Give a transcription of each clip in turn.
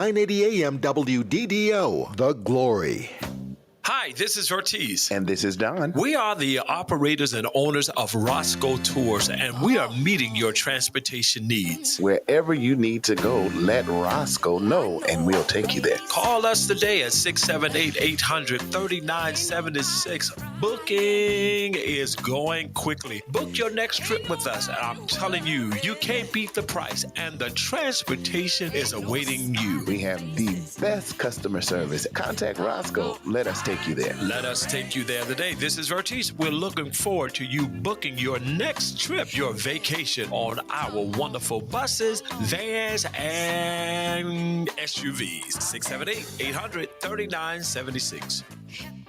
980 AM WDDO, The Glory. Hi, this is Ortiz. And this is Don. We are the operators and owners of Roscoe Tours, and we are meeting your transportation needs. Wherever you need to go, let Roscoe know, and we'll take you there. Call us today at 678-800-3976. Booking is going quickly. Book your next trip with us, and I'm telling you, you can't beat the price, and the transportation is awaiting you. We have the best customer service. Contact Roscoe. Let us take you there. Let us take you there today. This is Ortiz. We're looking forward to you booking your next trip, your vacation on our wonderful buses, vans, and SUVs. 678-800-3976.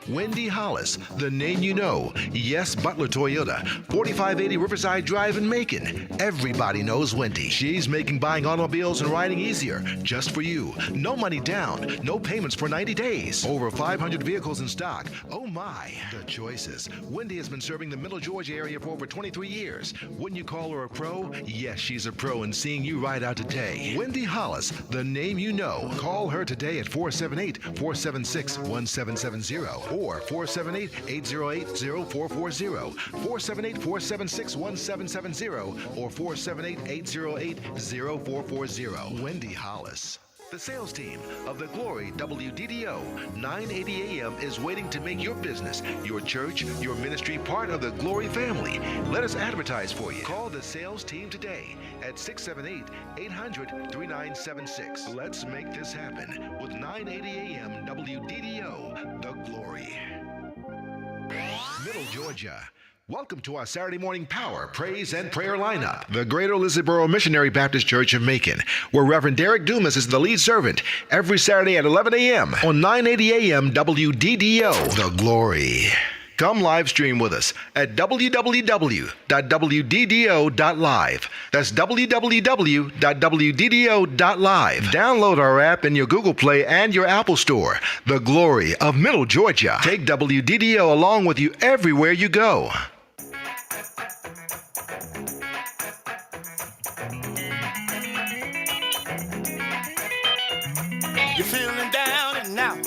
Wendy Hollis, the name you know. Yes, Butler Toyota, 4580 Riverside Drive in Macon. Everybody knows Wendy. She's making buying automobiles and riding easier, just for you. No money down, no payments for 90 days. Over 500 vehicles in stock. Oh my, the choices. Wendy has been serving the Middle Georgia area for over 23 years. Wouldn't you call her a pro? Yes, she's a pro in seeing you ride out today. Wendy Hollis, the name you know. Call her today at 478-476-1770 or 478-808-0440, 478-476-1770 or 478-808-0440. Wendy Hollis. The sales team of The Glory WDDO 980 AM is waiting to make your business, your church, your ministry part of the Glory family. Let us advertise for you. Call the sales team today at 678-800-3976. Let's make this happen with 980 AM WDDO, The Glory. Middle Georgia. Welcome to our Saturday morning power, praise, and prayer lineup. The Greater Elizabeth Missionary Baptist Church of Macon, where Reverend Derek Dumas is the lead servant, every Saturday at 11 a.m. on 980 AM WDDO, The Glory. Come live stream with us at www.wddo.live. That's www.wddo.live. Download our app in your Google Play and your Apple Store. The Glory of Middle Georgia. Take WDDO along with you everywhere you go. You're feeling down and out,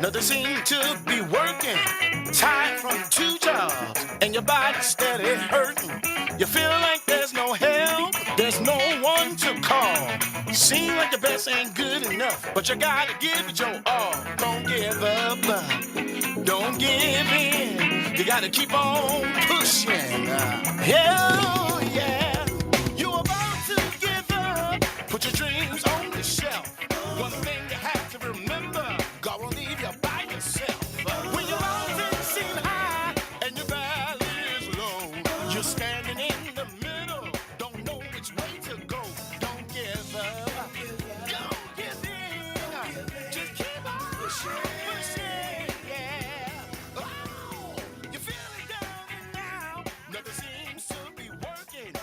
nothing seems to be working. Tired from 2 jobs, and your body's steady hurting. You feel like there's no help, there's no one to call. Seems like your best ain't good enough, but you gotta give it your all. Don't give up, don't give in. You gotta keep on pushing. Hell yeah, you're about to give up. Put your dreams on the shelf. One thing you have to remember, God won't leave you by yourself. When your mountains seem high and your valley is low, you're standing in the middle, don't know which way to go. Don't give up, don't give in, just keep on pushing, yeah. Oh, you're feeling down and out, nothing seems to be working.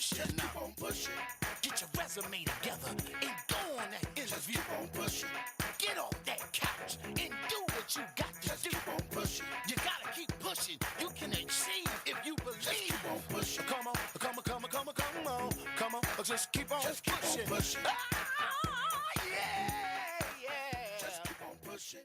pushing. Just keep on pushing. Get your resume together and go on that interview. Just keep on pushing. Get off that couch and do what you got to do. Keep on pushing. You gotta keep pushing. You can achieve if you believe. Just keep on pushing. Come on, come on, come on, come on, come on, come on. Just keep on pushing. Keep on pushing. Ah, yeah, yeah. Just keep on pushing.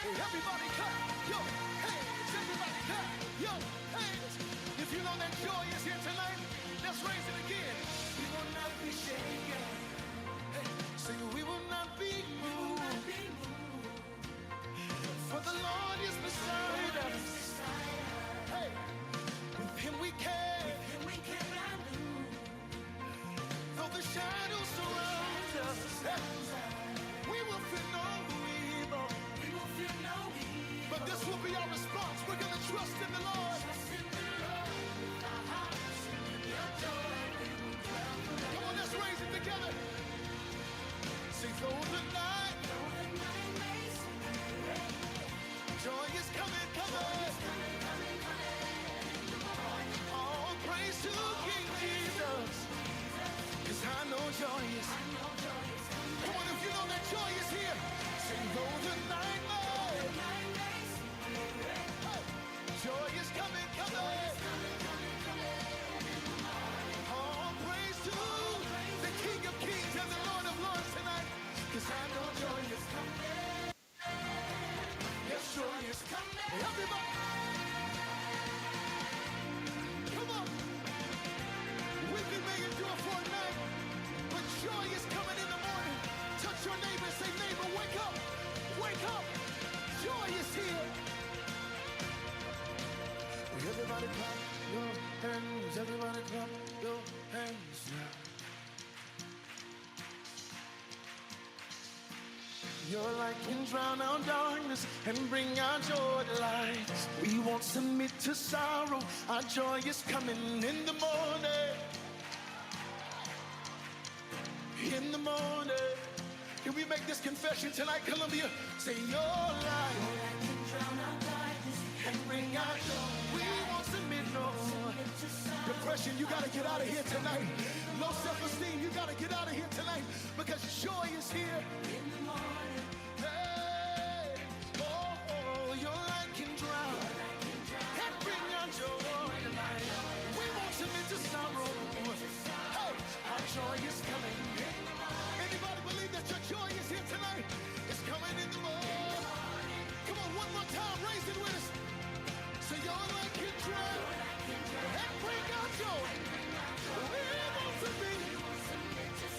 Everybody clap your hands. Everybody clap your hands. If you know that joy is here tonight, let's raise it again. We will not be shaken. Hey, say we will not be moved. For the Lord is beside us. Hey, with him we cannot lose. Though the shadows surround us, we will fear no evil. But this will be our response. We're going to trust in the Lord. Come on, let's raise it together. Say, though the night, joy is coming, coming. All praise to King Jesus. 'Cause I know joy is. Come on, if you know that joy is here. Say, though the night, joy is coming, coming. All praise to the King of Kings and the Lord of Lords tonight. 'Cause I know joy is coming. Yes, joy is coming. Everybody. Come on. We've been making joy for a night, but joy is coming in the morning. Touch your neighbor and say, neighbor, wake up. Wake up. Joy is here. Everybody clap your hands, everybody clap your hands now. Your light can drown out darkness and bring our joy to light. We won't submit to sorrow, our joy is coming in the morning. In the morning. Can we make this confession tonight, Columbia? Say your light can drown out darkness and bring our joy. We won't submit, no. Depression, you gotta get out of here tonight. Low self-esteem, you gotta get out of here tonight. Because joy is here. In the morning. Hey, oh, your light can drown and bring our joy tonight. We won't submit to sorrow. Hey, our joy is coming. Anybody believe that your joy is here tonight? It's coming in the morning. Come on, one more time, raise it with us. So your light can drown and bring out joy. We want to be.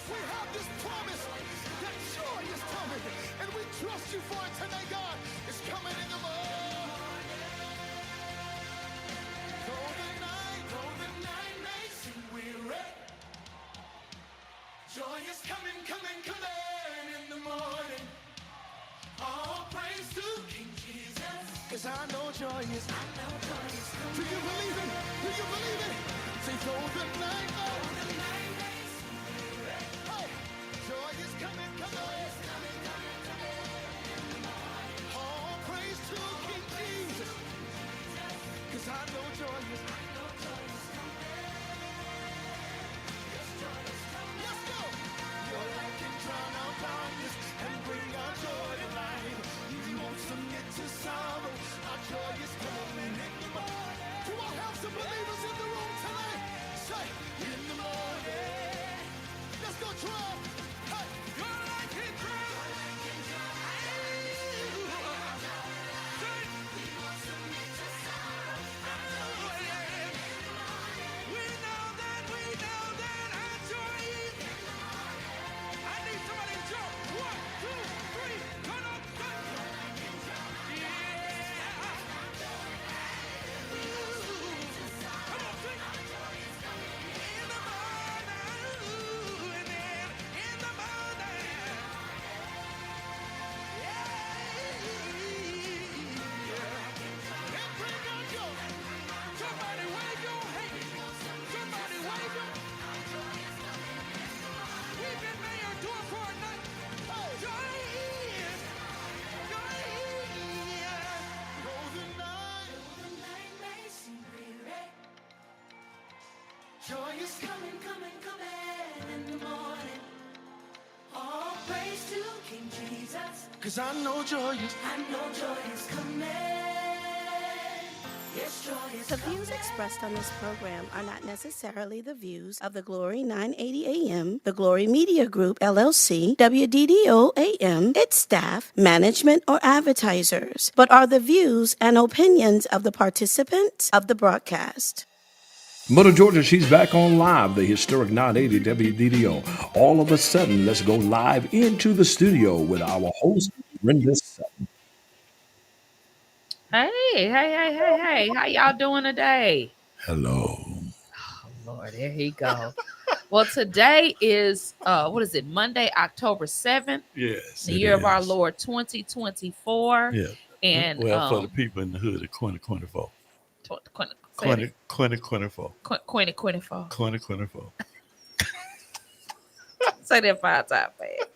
We have this promise that joy is coming, and we trust you for it tonight, God. It's coming in the morning. Though the night may seem weary, joy is coming, coming, coming in the morning. All praise to King Jesus. 'Cause I know joy is. Do you believe it? Do you believe it? Say, though the night, hey, joy is coming, coming. All praise to King Jesus. 'Cause I know joy is. Let's go. Your light can drown out darkness Joy is coming, coming, coming in the morning. All praise to King Jesus. 'Cause I know joy is coming. Yes, joy is The coming. views expressed on this program are not necessarily the views of the Glory 980 AM, the Glory Media Group, LLC, WDDO AM, its staff, management, or advertisers, but are the views and opinions of the participants of the broadcast. Mother Georgia, she's back on live, the historic 980 WDDO. All of a sudden, let's go live into the studio with our host, Brenda Sutton. Hey. How y'all doing today? Hello. Oh, Lord, there he go. Well, today is, what is it, Monday, October 7th, Yes. the year of our Lord 2024. Yeah. And, Well, for the people in the hood of 2024. 2024. 2024. 2024. Say that 5 times fast.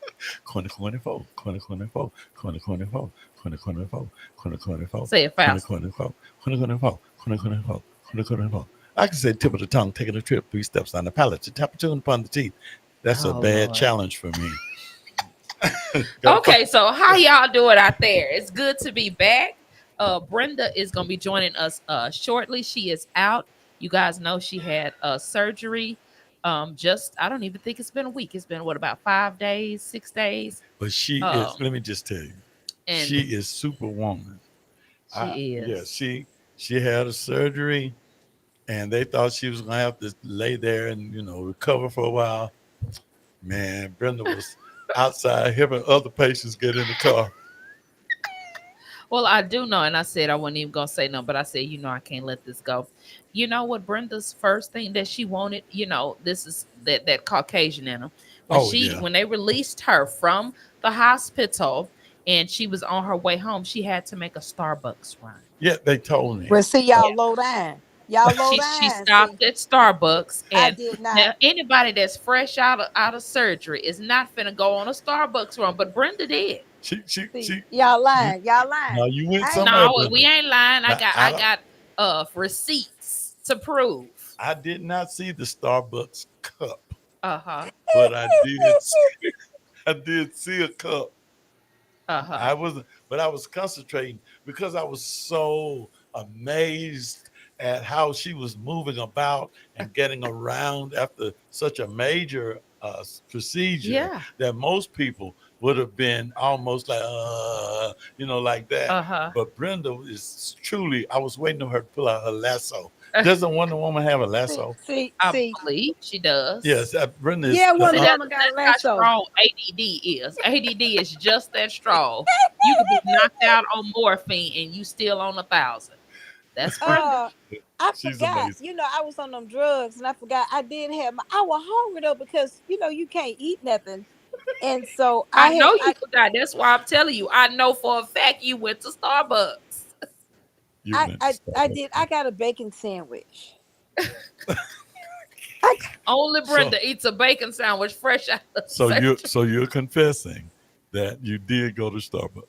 2024. 2024. 2024. 2024. 2024. Say it fast. 2024. 2024. 2024. 2024. I can say tip of the tongue, taking a trip, 3 steps on the palate, to tap a tune upon the teeth. That's a bad Lord. challenge for me. Okay, so how y'all doing out there? It's good to be back. Brenda is going to be joining us shortly. She is out. You guys know she had surgery. I don't even think it's been a week. It's been about 5 days, 6 days. But she is, let me just tell you, And she is superwoman. She is. Yeah, she had a surgery and they thought she was going to have to lay there and, recover for a while. Man, Brenda was outside helping other patients get in the car. Well, I do know, and I said I wasn't even going to say no, but I said, I can't let this go. You know what Brenda's first thing that she wanted, this is that Caucasian in her. When they released her from the hospital and she was on her way home, she had to make a Starbucks run. Yeah, they told me. Well, see, y'all low down. Y'all low down. She stopped at Starbucks, and I did not. Now, anybody that's fresh out of surgery is not finna go on a Starbucks run, but Brenda did. She y'all lying. Y'all lying. No, you went somewhere. No, we ain't lying. I got receipts to prove. I did not see the Starbucks cup. But I did see a cup. I was concentrating because I was so amazed at how she was moving about and getting around after such a major procedure that most people would have been almost like, like that. But Brenda is truly, I was waiting on her to pull out her lasso. Doesn't Wonder Woman have a lasso? I believe she does. Yes, Brenda is. Yeah, Wonder Woman got a lasso. How strong ADD is. ADD is just that strong. You could be knocked out on morphine and you still on 1,000. That's Brenda. I She's forgot. amazing. I was on them drugs and I forgot I did have I was hungry though because you can't eat nothing. And so I know you forgot. That's why I'm telling you. I know for a fact you went to Starbucks. I did. I got a bacon sandwich. Only Brenda eats a bacon sandwich fresh out of surgery. So you're confessing that you did go to Starbucks.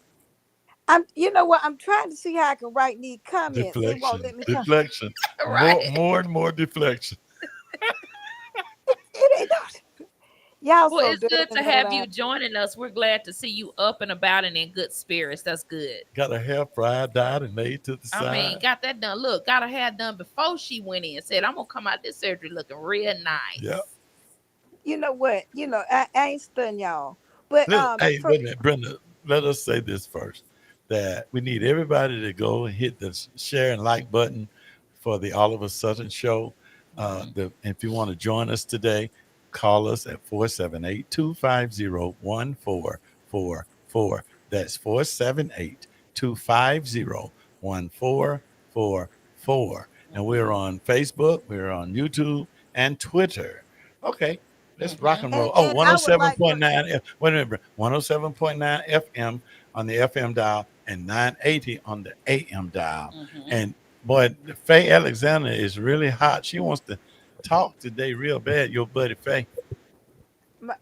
You know what? I'm trying to see how I can write these comments. They won't let me. Deflection. Right. More and more deflection. It ain't not. Y'all Well, so it's good to have you joining us. We're glad to see you up and about and in good spirits. That's good. Got her hair fried, dyed, and laid to the side. I mean, got that done. Look, got her hair done before she went in. Said, I'm going to come out this surgery looking real nice. Yep. You know what? I ain't stunned y'all. But Hey, for wait a minute, Brenda. Let us say this first: that we need everybody to go and hit the share and like button for the All of a Sudden show. If you want to join us today, call us at 478-250-1444. That's 478-250-1444. And we're on Facebook, we're on YouTube, and Twitter. Okay, let's rock and roll. Oh, and I would like for 107.9. Wait a minute. 107.9 FM on the FM dial and 980 on the AM dial. And boy, Faye Alexander is really hot. She wants to talk today real bad, your buddy Faye.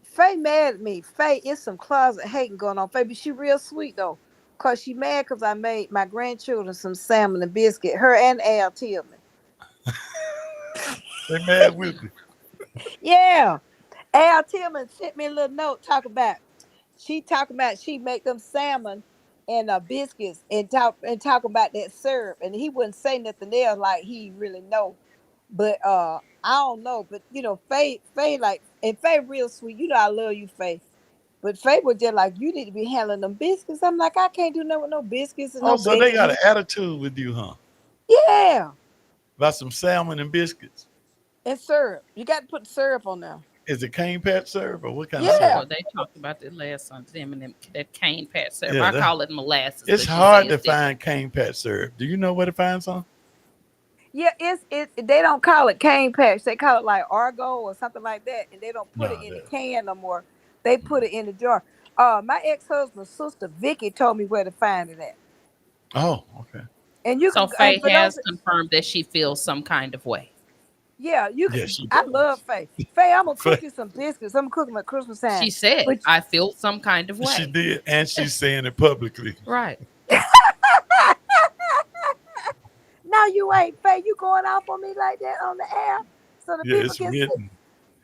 Faye mad at me. Faye is some closet hating going on. Faye, but she real sweet though. Cause she mad cause I made my grandchildren some salmon and biscuit. Her and Al Tillman. They mad with me. Yeah. Al Tillman sent me a little note talking about she make them salmon and biscuits and talk about that syrup. And he wouldn't say nothing else like he really know. But I don't know. But Faye like, and Faye real sweet. I love you, Faye. But Faye was just like, you need to be handling them biscuits. I'm like, I can't do nothing with no biscuits and Oh, no so they got an bacon. attitude with you, huh? Yeah. About some salmon and biscuits. And syrup. You got to put syrup on there. Is it cane patch syrup or what kind of Yeah. syrup? Oh, they talked about that last time. Them and them, that cane patch syrup. Yeah, I call it molasses, it's but she say hard to it's different. find cane patch syrup. Do you know where to find some? Yeah, they don't call it cane patch. They call it like Argo or something like that. And they don't put it No. in the can no more. They put it in the jar. My ex-husband's sister Vicky told me where to find it at. Oh, okay. And you So can and Faye for those has confirmed that she feels some kind of way. yeah, you Yeah, can she I does. love Faye. Faye, I'm gonna cook Faye- you some biscuits. I'm gonna cook them at Christmas time. She said, But I feel some kind of She way. did, and she's saying it publicly. Right. no, you ain't Faye. You going off on me like that on the air so the Yeah, people it's can see. written.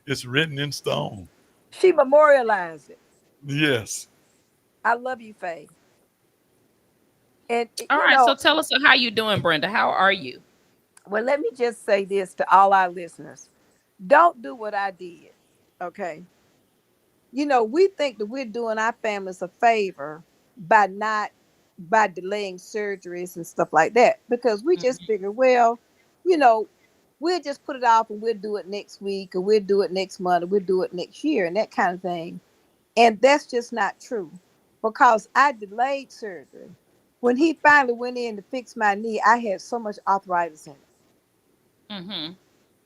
It's written in stone. She memorialized it. Yes. I love you, Faye. And All right. So tell us how you doing, Brenda. How are you? well, let me just say this to all our listeners. Don't do what I did. Okay. We think that we're doing our families a favor by not by delaying surgeries and stuff like that because we just figure, well, you know, we'll just put it off and we'll do it next week or we'll do it next month or we'll do it next year and that kind of thing. And that's just not true because I delayed surgery. When he finally went in to fix my knee, I had so much arthritis in it. Mm-hmm.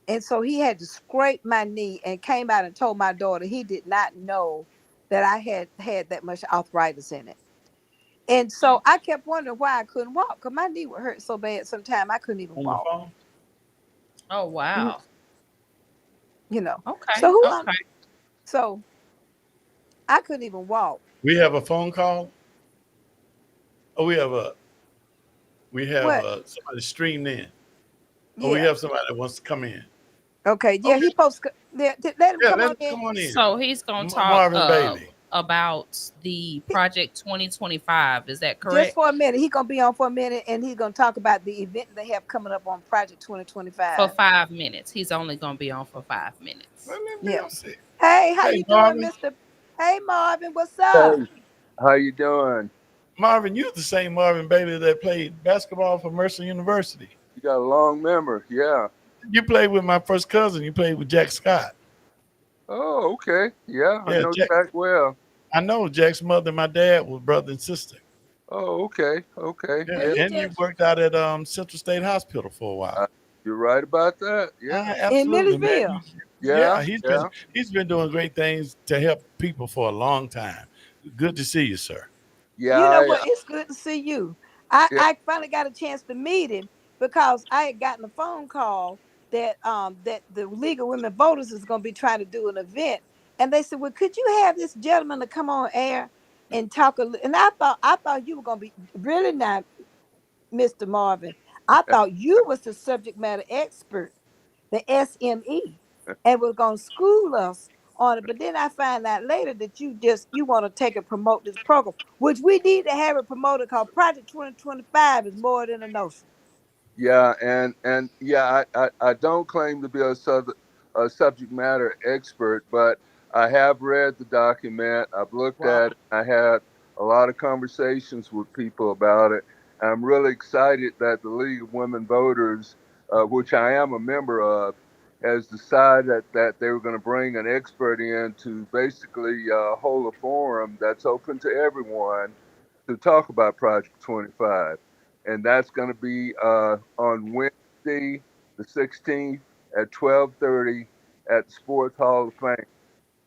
And so he had to scrape my knee and came out and told my daughter he did not know that I had that much arthritis in it. And so I kept wondering why I couldn't walk because my knee would hurt so bad sometimes I couldn't even On the walk. phone? Oh Mhm. wow. So Okay. Okay. so I couldn't even walk. We have a phone call. Oh, we have What? somebody streamed in. Oh, we Yeah. have somebody that wants to come in. Okay. Yeah, Okay. he supposed to let him Yeah, come let on him in. come on in. So he's gonna talk Marvin Bailey. about the Project 2025. Is that Just correct? for a minute. He's gonna be on for a minute and he's gonna talk about the event they have coming up on Project For 2025. 5 minutes. He's only gonna be on for 5 minutes. Let me be Yeah. on set. Hey, how Hey, you doing, Marvin. Mr. Hey Marvin, what's up? Hey, how you doing? Marvin, you're the same Marvin Bailey that played basketball for Mercer University. You got a long memory, yeah. You played with my first cousin. You played with Jack Scott. Oh, okay. Yeah, I Yeah, know Jack. Jack well. I know Jack's mother and my dad were brother and sister. Oh, okay, okay. Yeah, Yeah, Yeah, he and you just worked out at Central State Hospital for a while. you're right about that. Yeah, in Absolutely, man. Milledgeville. yeah, He's yeah. been doing great things to help people for a long time. Good to see you, sir. Yeah, You know I, what? It's good to see you. I, yeah, I finally got a chance to meet him because I had gotten a phone call that the League of Women Voters is going to be trying to do an event, and they said, "Well, could you have this gentleman to come on air and talk a?" And I thought you were going to be really not, Mr. Marvin. I thought you was the subject matter expert, the SME, and was going to school us on it. But then I find out later that you want to take and promote this program, which we need to have it promoted because Project 2025 is more than a notion. yeah, and yeah, I don't claim to be a subject matter expert, but I have read the document. I've looked Wow. at it. I had a lot of conversations with people about it. I'm really excited that the League of Women Voters, which I am a member of, has decided that they were going to bring an expert in to basically hold a forum that's open to everyone to talk about Project 25. And that's going to be on Wednesday, the 16th at 12:30 at the Sports Hall of Fame.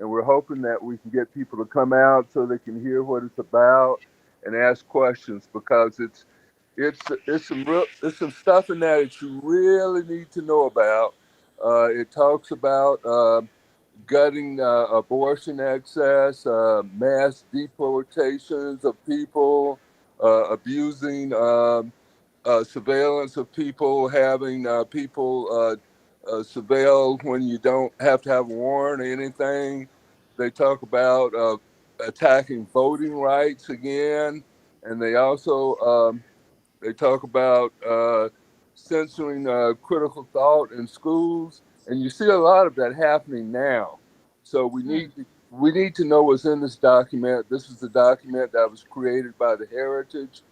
And we're hoping that we can get people to come out so they can hear what it's about and ask questions, because it's some stuff in there that you really need to know about. It talks about gutting abortion access, mass deportations of people, abusing surveillance of people, having people surveilled when you don't have to have a warrant or anything. They talk about attacking voting rights again, and they also they talk about censoring critical thought in schools, and you see a lot of that happening now. So we need to know what's in this document. This is a document that was created by the Heritage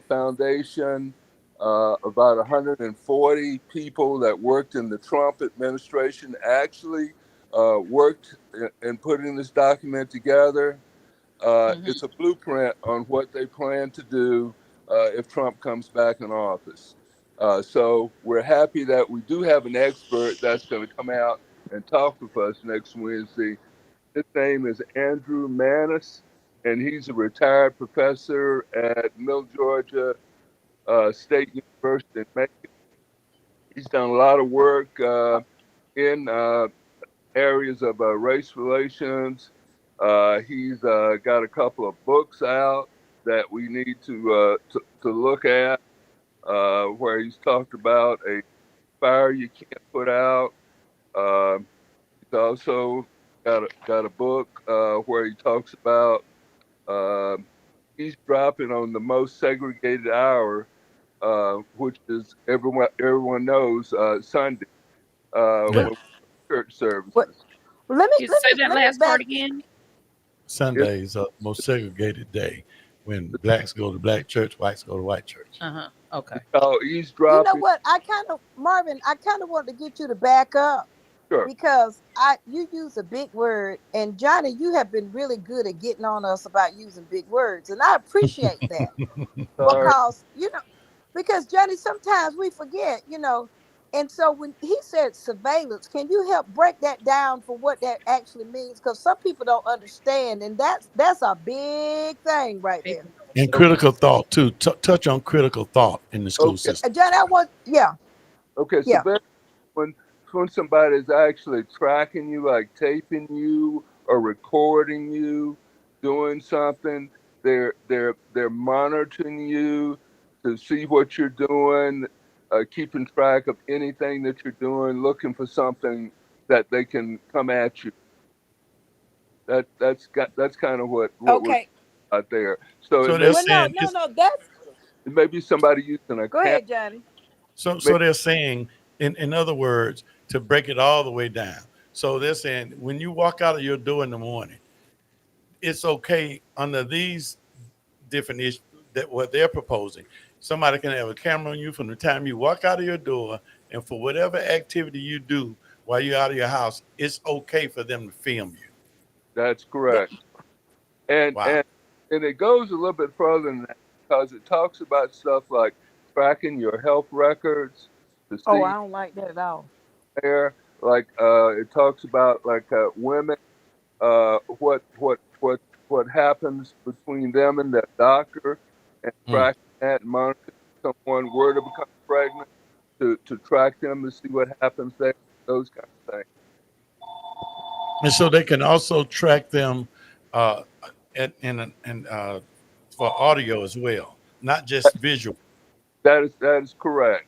Foundation. About 140 people that worked in the Trump administration actually worked in putting this document together. It's a blueprint on what they plan to do if Trump comes back in office. So we're happy that we do have an expert that's going to come out and talk with us next Wednesday. His name is Andrew Manis, and he's a retired professor at Middle Georgia State University in Macon. He's done a lot of work in areas of race relations. He's got a couple of books out that we need to look at, where he's talked about a fire you can't put out. He's also got a book where he talks about he's dropping on the most segregated hour, which is everyone knows Sunday, Yeah. when church What? services. Well, let me You let say me that let me last back. part again? It's, Sunday is the most segregated day when blacks go to black church, whites go to white church. Okay. he's You know dropping. what? Marvin, I kind of want to get you to back up Sure. because you use a big word, and Johnny, you have been really good at getting on us about using big words, and I appreciate that Sorry. because because Johnny, sometimes we forget, and so when he said surveillance, can you help break that down for what that actually means? Because some people don't understand, and that's a big thing right there. And Okay. critical thought too. Touch on critical thought in the school Okay. system. Johnny, I want, Okay. So yeah. then when somebody is actually tracking you, like taping you or recording you doing something, they're monitoring you to see what you're doing, keeping track of anything that you're doing, looking for something that they can come at you. That's kind of what we're Okay. out there. So So they're Well, no, saying no, it's no. That's it may be somebody using a Go camera. ahead, Johnny. so they're saying in other words to break it all the way down. So they're saying when you walk out of your door in the morning, it's okay under these different issues that what they're proposing. Somebody can have a camera on you from the time you walk out of your door, and for whatever activity you do while you're out of your house, it's okay for them to film you. That's That, correct. And Wow. and and it goes a little bit further than that, because it talks about stuff like tracking your health records to oh, I see don't like that at all. there. Like it talks about like women, uh, what what what what happens between them and their doctor, and Mm. tracking that and monitoring someone were to become pregnant, to track them to see what happens there. Those kind of things. And so they can also track them uh, and for audio as well, not just visual. That is correct.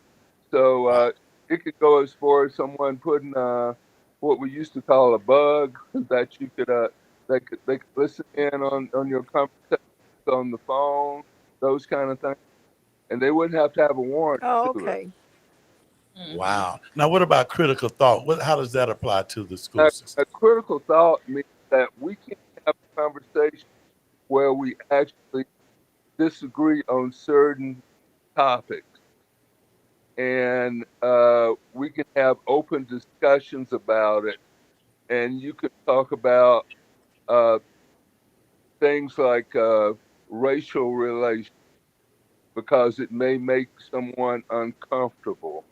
So Wow. it could go as far as someone putting what we used to call a bug that you could they could listen in on your conversations on the phone, those kind of things, and they wouldn't have to have a warrant Oh, to do it. okay. Wow. Now, what about critical thought? How does that apply to the school A system? critical thought means that we can have a conversation where we actually disagree on certain topics, and we can have open discussions about it. And you can talk about uh, things like racial relations because it may make someone uncomfortable,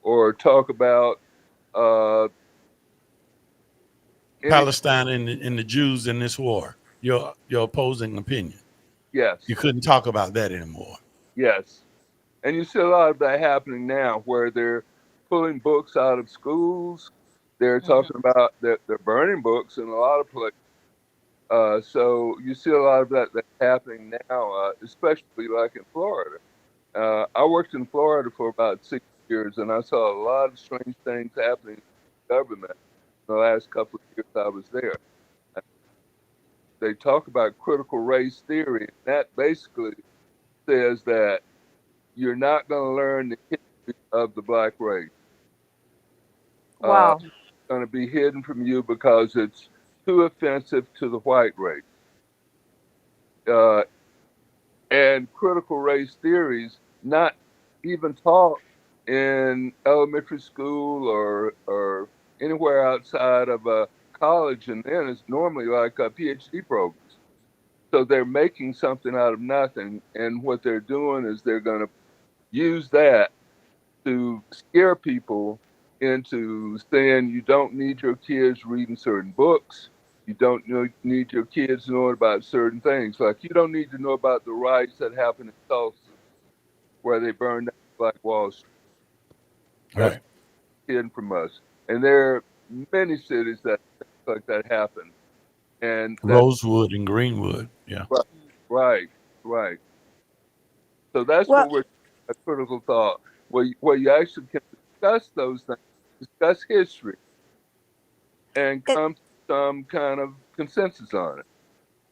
or talk about uh, any. Palestine and the Jews in this war. Your opposing opinion. You Yes, couldn't talk about that anymore. yes. And you see a lot of that happening now where they're pulling books out of schools. They're talking about they're burning books in a lot of places. So you see a lot of that's happening now, especially like in Florida. I worked in Florida for about 6 years, and I saw a lot of strange things happening in the government the last couple of years I was there. They talk about critical race theory, and that basically says that you're not going to learn the history of the black race. Wow. It's going to be hidden from you because it's too offensive to the white race. Uh, and critical race theories not even taught in elementary school or anywhere outside of a college, and then it's normally like a PhD programs. So they're making something out of nothing, and what they're doing is they're going to use that to scare people into saying you don't need your kids reading certain books. You don't need your kids knowing about certain things. Like you don't need to know about the riots that happened in Tulsa where they burned down Black Wall Street. That's Right. hidden from us. And there are many cities that things like that happen. And that's Rosewood and Greenwood. Yeah. right, right, right. So that's Well, what we're a critical thought, where you actually can discuss those things, discuss history, and it, come to some kind of consensus on it.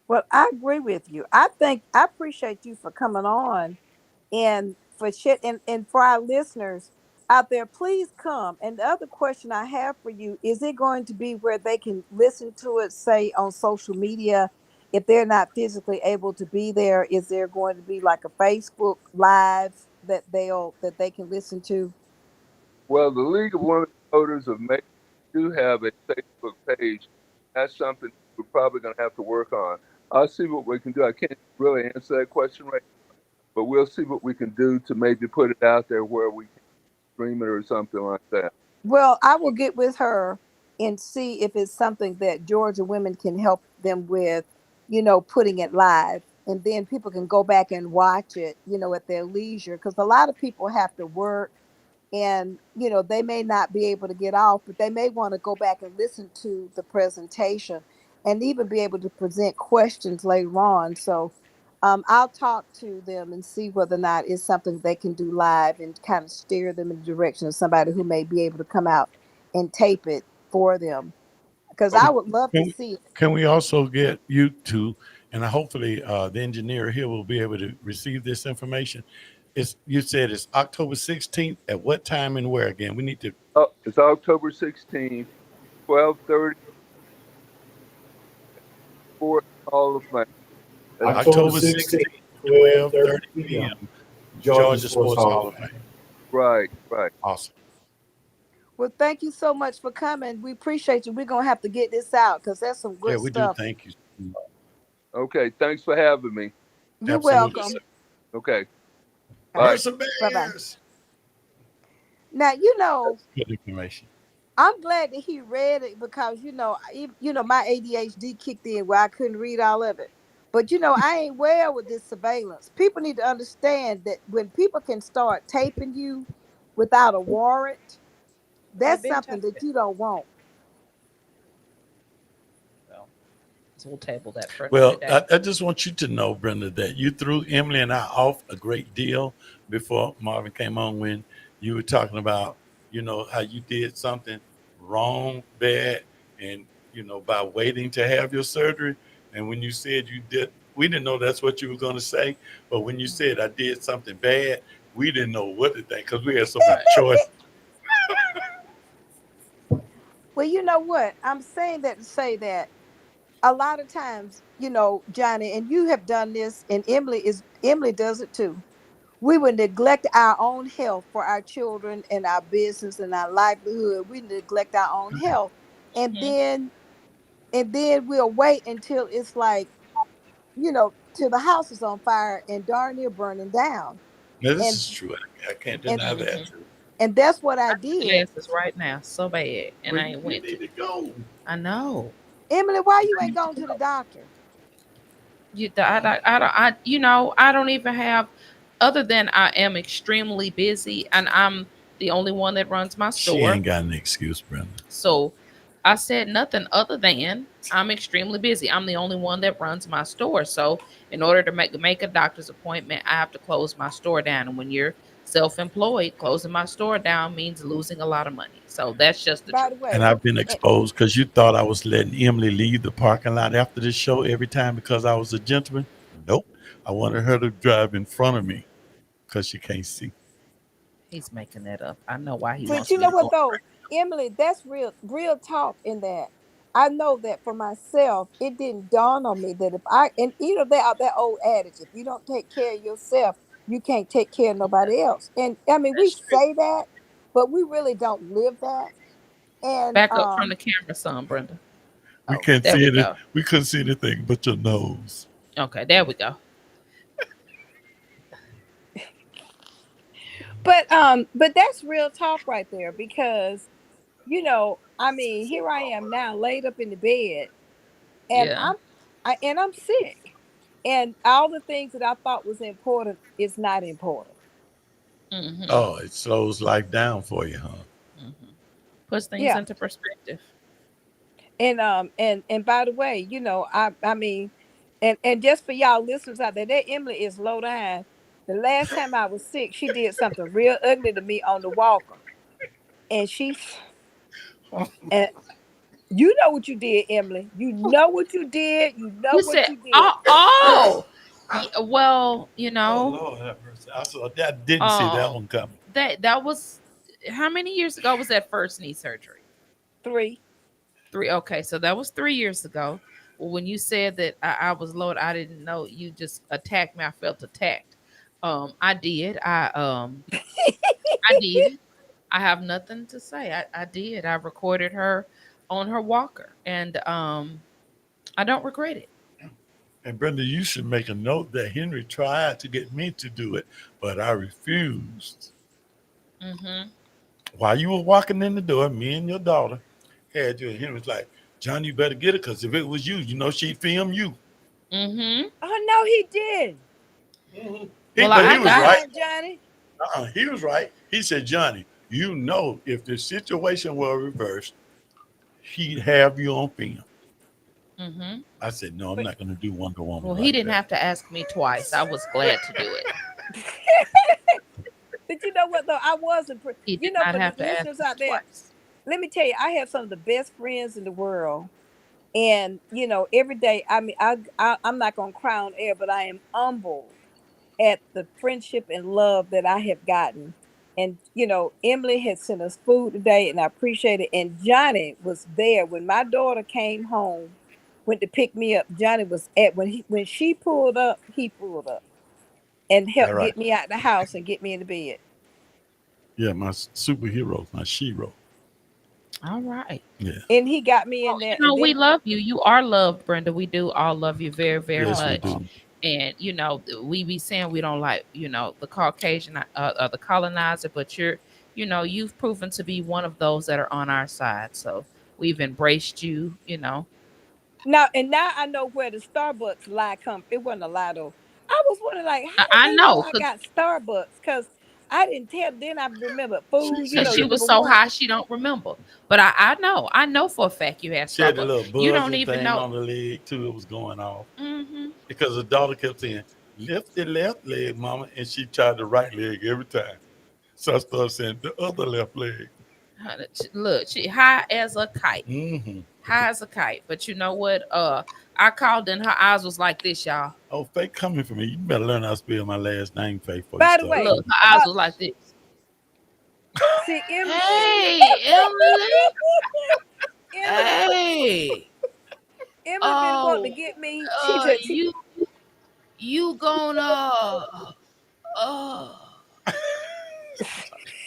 well, I agree with you. I appreciate you for coming on and for shit and for our listeners out there, please come. And the other question I have for you, is it going to be where they can listen to it, say on social media? If they're not physically able to be there, is there going to be like a Facebook live that they can listen to? Well, the League of Women Voters of Maine do have a Facebook page. That's something we're probably going to have to work on. I'll see what we can do. I can't really answer that question right now, but we'll see what we can do to maybe put it out there where we can stream it or something like that. Well, I will get with her and see if it's something that Georgia women can help them with, putting it live. And then people can go back and watch it, at their leisure. Because a lot of people have to work and, they may not be able to get off, but they may want to go back and listen to the presentation and even be able to present questions later on. So I'll talk to them and see whether or not it's something they can do live and kind of steer them in the direction of somebody who may be able to come out and tape it for them. Because I Okay. would love Can to we, see it. can we also get you to, and hopefully the engineer here will be able to receive this information. You said it's October 16th. At what time and where again? We need to. Oh, it's October 16th, 12:30, Fort Hall of Fame. That's October 16th, 12:30 p.m. Georgia Sports Hall of Fame. right, right. Awesome. Well, thank you so much for coming. We appreciate you. We're going to have to get this out because that's some Yeah, good we do. stuff. Thank you. Okay, thanks for having me. You're Absolutely. welcome. Okay, All right. bye. Bye bye. Perseverance. Now, Good information. I'm glad that he read it because my ADHD kicked in where I couldn't read all of it. But I ain't well with this surveillance. People need to understand that when people can start taping you without a warrant, I've that's been something that you don't want. Well, so we'll table that for another Well, day. I just want you to know, Brenda, that you threw Emily and I off a great deal before Marvin came on when you were talking about, how you did something wrong, bad, and, by waiting to have your surgery. And when you said you did, we didn't know that's what you were going to say. But when you said I did something bad, we didn't know what to think because we had so much choice. Well, you know what? I'm saying that to say that a lot of times, Johnny, and you have done this, and Emily does it too. We would neglect our own health for our children and our business and our livelihood. We neglect our own health. And Mhm. then we'll wait until it's like, till the house is on fire and darn near burning down. Now, this And is true. I can't and deny that. Mhm. and that's what I I need did. glasses right now, so bad, and Well, I ain't you went need to. to go. I know. Emily, why you ain't going to the doctor? I don't even have, other than I am extremely busy and I'm the only one that runs my She store. ain't got an excuse, Brenda. So I said nothing other than I'm extremely busy. I'm the only one that runs my store. So in order to make a doctor's appointment, I have to close my store down. And when you're self-employed, closing my store down means losing a lot of money. So that's just the By truth. the And way, I've been and, exposed because you thought I was letting Emily leave the parking lot after the show every time because I was a gentleman. Nope. I wanted her to drive in front of me because she can't see. He's making that up. I know why he but wants you me know to go what in though, front. Emily, that's real talk in that. I know that for myself, it didn't dawn on me that if I and that old adage, if you don't take care of yourself, you can't take care of nobody else. And I mean, we That's true. say that, but we really don't live that. And Back up from the camera some, Brenda. We Oh, can't there see we it. go. We couldn't see anything but your nose. Okay, there we go. but that's real talk right there because I mean, here I am now laid up in the bed and Yeah. I'm sick. And all the things that I thought was important is not important. Mm-hmm. Oh, it slows life down for you, huh? Mm-hmm. Puts things Yeah. into perspective. And by the way, I mean, and just for y'all listeners out there, that Emily is low down. The last time I was sick, she did something real ugly to me on the walker. And and you know what you did, Emily. You know what you did. You know You what said, you did. oh, oh. Well, Oh Lord have mercy! I didn't see that um, one coming. that was, how many years ago was that first knee surgery? 3. Three. Okay, so that was 3 years ago. Well, when you said that I was loaded, I didn't know you just attacked me. I felt attacked. I did. I did. I have nothing to say. I did. I recorded her on her walker, and I don't regret it. And Brenda, you should make a note that Henry tried to get me to do it, but I refused. Mm-hmm. While you were walking in the door, me and your daughter had you, and Henry was like, "John, you better get it, because if it was you, she'd film you." Mm-hmm. Oh no, he did. Well, But I he was got right. Uh-uh, Johnny. He was right. He said, "Johnny, if the situation were reversed, he'd have you on film." it. Mm-hmm. I said, "No, I'm But not going to do Wonder Woman Well, he like didn't that." have to ask me twice. I was glad to do it. but you know what though? I wasn't He did not for the have to ask listeners me out there, twice. let me tell you, I have some of the best friends in the world. And every day, I mean, I'm not gonna cry on air, but I am humbled at the friendship and love that I have gotten. And Emily had sent us food today, and I appreciate it. And Johnny was there when my daughter came home, went to pick me up. Johnny was at when she pulled up, he pulled up and All helped right. get me out the house and get me in the bed. Yeah, my superhero, my shero. All right. Yeah. And he got me Well, in there, and we then love you. You are loved, Brenda. We do all love you very, very Yes, we much. do. And we be saying we don't like, the Caucasian, or the colonizer, but you've proven to be one of those that are on our side. So we've embraced you. now I know where the Starbucks lie come. It wasn't a lie though. I was wondering like, how did I they know know, I because got Starbucks? Because I didn't tell. Then I remember food. She she You said was number so one. high she don't remember. But I know for a fact you had she had the Starbucks. little You don't buzzer even thing know. on the leg too. It was going off Mm-hmm. because the daughter kept saying, "Lift the left leg, mama," and she tried the right leg every time. So I started saying the other left leg. Look, she high as a kite. Mm-hmm. high as a kite. But you know what? I called and her eyes was like this, y'all. Oh, Faye coming for me. You better learn how to spell my last name, Faye, before you By the start. way, Look, her eyes uh, was like this. see, Emily, Hey, Emily. Emily, Hey. Emily been wanting to Oh, get me. She just, she, you gonna uh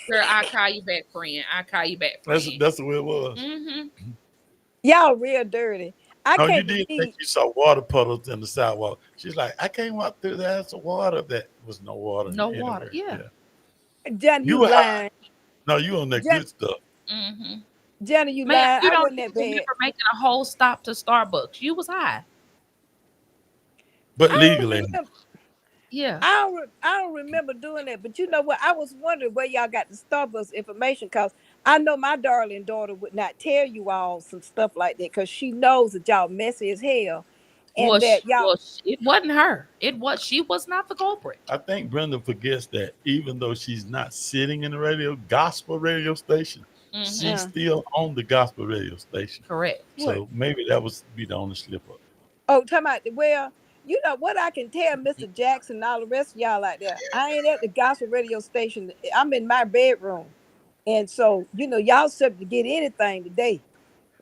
girl, I call you back, friend. I call you back, friend. That's the way it was. Mm-hmm. y'all real dirty. I No, you can't did think believe you saw water puddles in the sidewalk. She's like, I came up through there. That's water. That was no water No water. anywhere. Yeah. Yeah. Johnny, You you were high. lying. No, you on that Johnny, good stuff. Mm-hmm. Johnny, you Ma'am, lying. you I don't wasn't that even bad. remember making a whole stop to Starbucks. You was high. But I don't legally. remember. Yeah. I don't remember doing that. But you know what? I was wondering where y'all got the Starbucks information because I know my darling daughter would not tell you all some stuff like that because she knows that y'all messy as hell, and that y'all. It wasn't her. She was not the culprit. I think Brenda forgets that even though she's not sitting in the gospel radio station, Mm-hmm. she's Uh, still on the gospel radio station. Correct. what? So maybe that was be the only slip up. Oh, talking about well, you know what I can tell Mr. Jackson and all the rest of y'all like that. I ain't at the gospel radio station. I'm in my bedroom. And so, y'all subject to get anything today.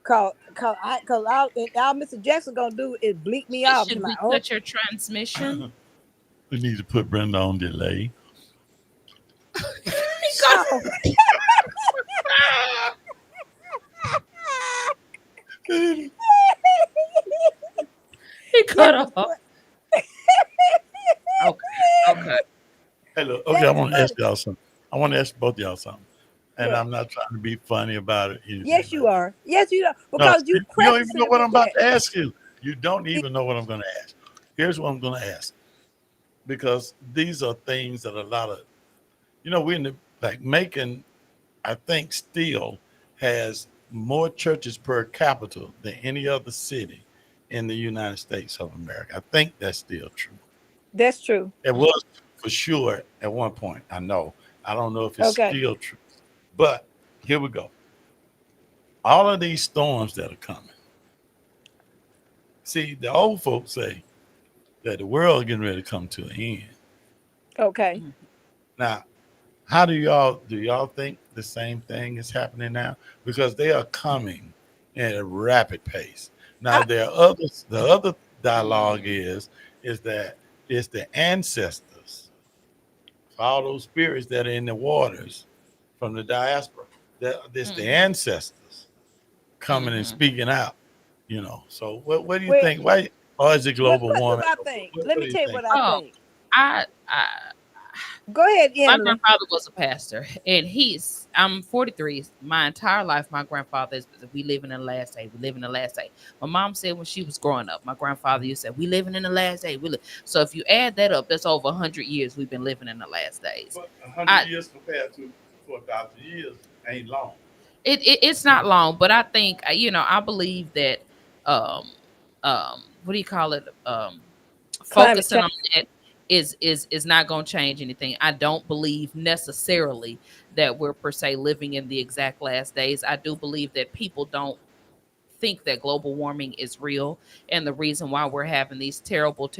Cause all Mr. Jackson gonna do is bleep me off to Should my we oh cut your transmission? We need to put Brenda on delay. Because oh. he cut That was off. fun. Okay. Okay. Hey, look, okay, That I was want to ask funny. y'all something. I want to ask both of y'all something. And What? I'm not trying to be funny about it, anything Yes, like you that. are. Yes, you are. No, Because you you don't even prefacing know it what with I'm about that. to ask you. You don't It- even know what I'm going to ask. Here's what I'm going to ask. Because these are things that a lot of, we're in the, like Macon, I think still has more churches per capita than any other city in the United States of America. I think that's still true. That's true. It was for sure at one point. I know. I don't know if it's Okay. still true. But here we go. All of these storms that are coming. See, the old folks say that the world is getting ready to come to an end. Okay. Now, how do y'all think the same thing is happening now? Because they are coming at a rapid pace. Now I, there are others. The other dialogue is that it's the ancestors, all those spirits that are in the waters from the diaspora. That it's the Mm-hmm. ancestors coming and Mm-hmm. speaking out. So what do you well, think? Why or is it global what do warming? I think? Let What me do you tell you think? what I Oh, think. I Go ahead, my Emily. grandfather was a pastor, and I'm 43. My entire life, my grandfather is. We live in the last day. We live in the last day. My mom said when she was growing up, my grandfather used to say, "We living in the last day." So if you add that up, that's over 100 years we've been living in the last days. But 100 I years compared to 4,000 years ain't long. it's not long, but I think I believe that um what do you call it Climate focusing change. on that is not going to change anything. I don't believe necessarily that we're per se living in the exact last days. I do believe that people don't think that global warming is real, and the reason why we're having these terrible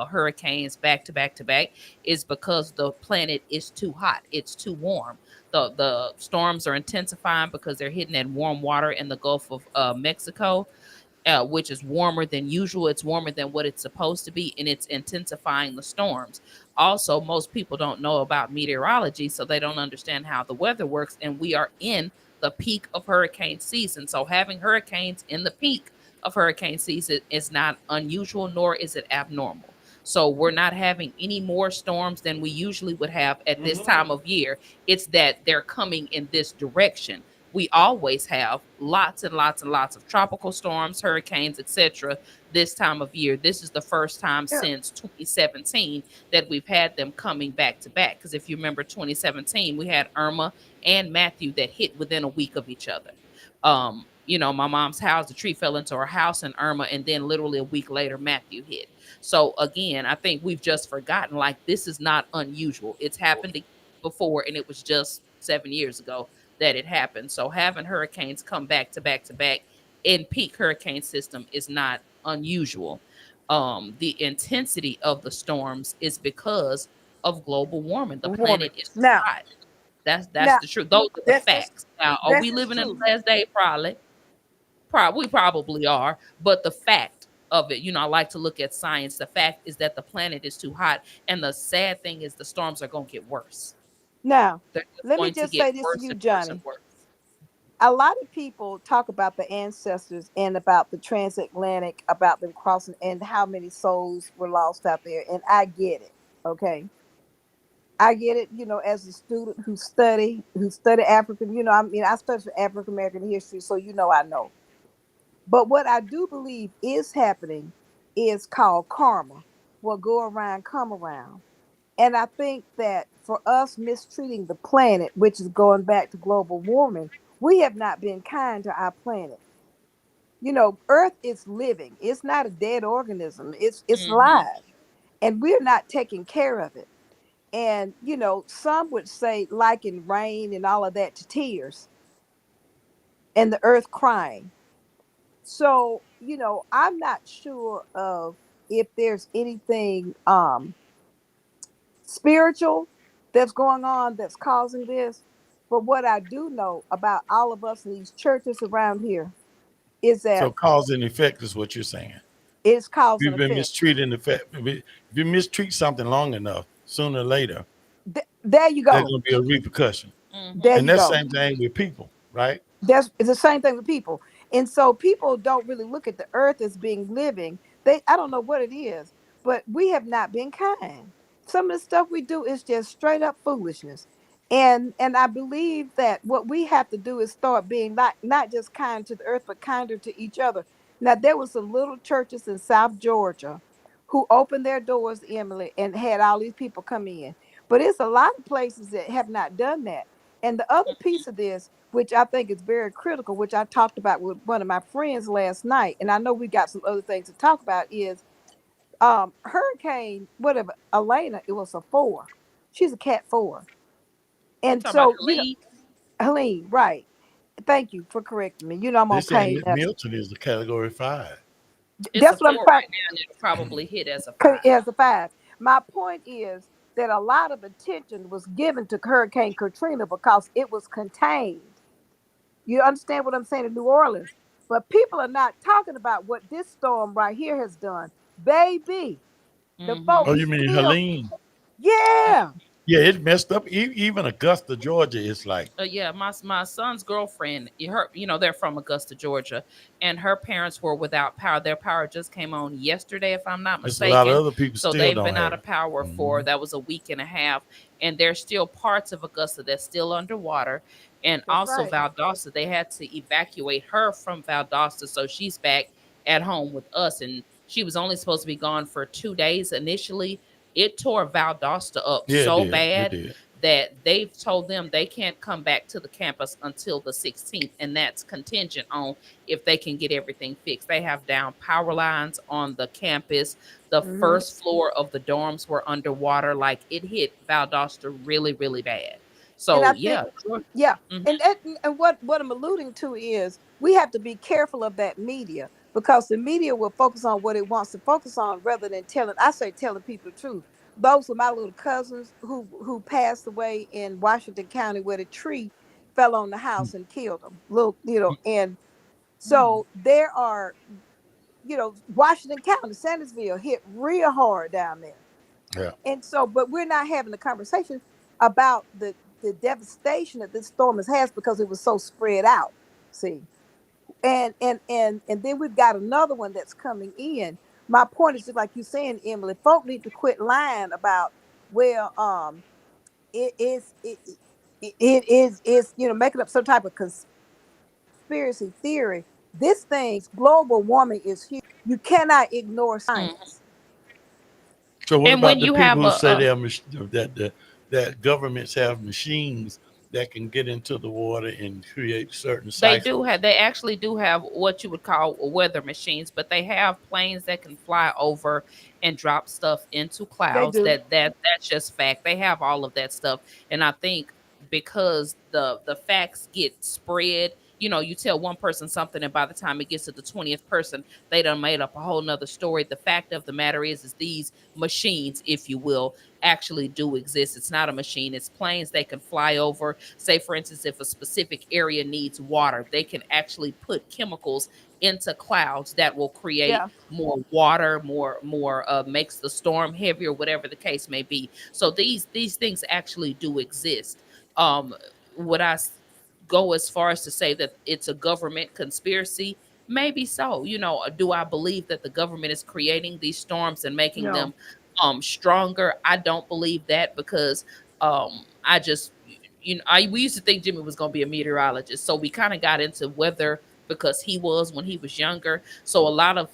hurricanes back to back to back is because the planet is too hot, it's too warm. The storms are intensifying because they're hitting that warm water in the Gulf of Mexico, which is warmer than usual. It's warmer than what it's supposed to be, and it's intensifying the storms. Also, most people don't know about meteorology, so they don't understand how the weather works, and we are in the peak of hurricane season. So, having hurricanes in the peak of hurricane season is not unusual, nor is it abnormal. So, we're not having any more storms than we usually would have at this time of year. It's that they're coming in this direction. We always have lots and lots and lots of tropical storms, hurricanes, etc. This time of year. This is the first time Yeah. since 2017 that we've had them coming back to back. Because if you remember 2017, we had Irma and Matthew that hit within a week of each other. My mom's house, the tree fell into her house and Irma, and then literally a week later, Matthew hit. So again, I think we've just forgotten, like, this is not unusual. It's happened before, and it was just 7 years ago that it happened. So having hurricanes come back to back to back, in peak hurricane system is not unusual. The intensity of the storms is because of global warming. The Woman. planet is too Now, hot. That's now the truth. Those are the that's facts. Now, are we that's living in true. the last day? Probably. We probably are. But the fact of it, I like to look at science. The fact is that the planet is too hot, and the sad thing is the storms are going to get worse. Now, They're just let me going to just get say this to worse you, and worse and Johnny. worse. A lot of people talk about the ancestors and about the transatlantic, about them crossing and how many souls were lost out there. And I get it. Okay. I get it, as a student who study African, I mean, I studied African American history, so I know. But what I do believe is happening is called karma. What go around, come around. And I think that for us mistreating the planet, which is going back to global warming, we have not been kind to our planet. Earth is living. It's not a dead organism. It's Hmm. alive. And we're not taking care of it. And some would say liken rain and all of that to tears and the earth crying. So, I'm not sure of if there's anything spiritual that's going on that's causing this. But what I do know about all of us in these churches around here is So that cause and effect is what you're saying. it's cause and You've been effect. mistreating the fact. If you mistreat something long enough, sooner or later, There you there's go. going to be a repercussion. There And you that's the go. same thing with people, right? That's it's the same thing with people. And so people don't really look at the earth as being living. I don't know what it is, but we have not been kind. Some of the stuff we do is just straight up foolishness. And I believe that what we have to do is start being not just kind to the earth, but kinder to each other. Now there was some little churches in South Georgia who opened their doors, Emily, and had all these people come in. But it's a lot of places that have not done that. And the other piece of this, which I think is very critical, which I talked about with one of my friends last night, and I know we got some other things to talk about, is Hurricane, whatever, Elena, it was a 4. She's a cat 4. You And talking about so, Helene? Helene, right. Thank you for correcting me. I'm They're on saying pain that medicine. Milton is a category 5. It's a That's what I'm 4 trying right now, and it'll probably hit as a as 5. a 5. My point is that a lot of attention was given to Hurricane Katrina because it was contained. You understand what I'm saying in New Orleans? But people are not talking about what this storm right here has done. Baby, the Oh, folks you mean still, Helene? yeah, Yeah, it messed up. Even Augusta, Georgia, is like, Yeah, my son's girlfriend, they're from Augusta, Georgia, and her parents were without power. Their power just came on yesterday, if I'm not there's a lot of mistaken. other people So still they've don't been out have of it. power for that was a week and a half, and there's still parts of Augusta that's still underwater, and that's also right. Valdosta. They had to evacuate her from Valdosta, so she's back at home with us, and she was only supposed to be gone for 2 days initially. It tore Valdosta up Yeah, it so did. It bad did. that they've told them they can't come back to the campus until the 16th, and that's contingent on if they can get everything fixed. They have down power lines on the campus. The Hmm. first floor of the dorms were underwater. Like, it hit Valdosta really, really bad. And So I think, yeah. Sure. yeah, Mhm. and what I'm alluding to is we have to be careful of that media because the media will focus on what it wants to focus on rather than telling people the truth. Those were my little cousins who passed away in Washington County where the tree fell on the house and killed them. And so there are, Washington County, Sandersville hit real hard down there. Yeah. And so, but we're not having a conversation about the devastation that this storm has because it was so spread out. See, and then we've got another one that's coming in. My point is just like you saying, Emily, folk need to quit lying about, well, it is it is making up some type of conspiracy theory. This thing's global warming is huge. You cannot ignore Mhm. science. So what And about when the you people have who a, say a that governments have machines that can get into the water and create certain they cycles? actually do have what you would call weather machines, but they have planes that can fly over and drop stuff into They clouds. do. That's just fact. They have all of that stuff. And I think because the facts get spread you tell one person something, and by the time it gets to the 20th person, they done made up a whole nother story. The fact of the matter is these machines, if you will, actually do exist. It's not a machine, it's planes they can fly over. Say, for instance, if a specific area needs water, they can actually put chemicals into clouds that will create Yeah. more water, more makes the storm heavier, whatever the case may be. So these things actually do exist. um would go as far as to say that it's a government conspiracy? Maybe so. Do I believe that the government is creating these storms and making No. them stronger? I don't believe that, because I just we used to think Jimmy was going to be a meteorologist, so we kind of got into weather because he was when he was younger. So a lot of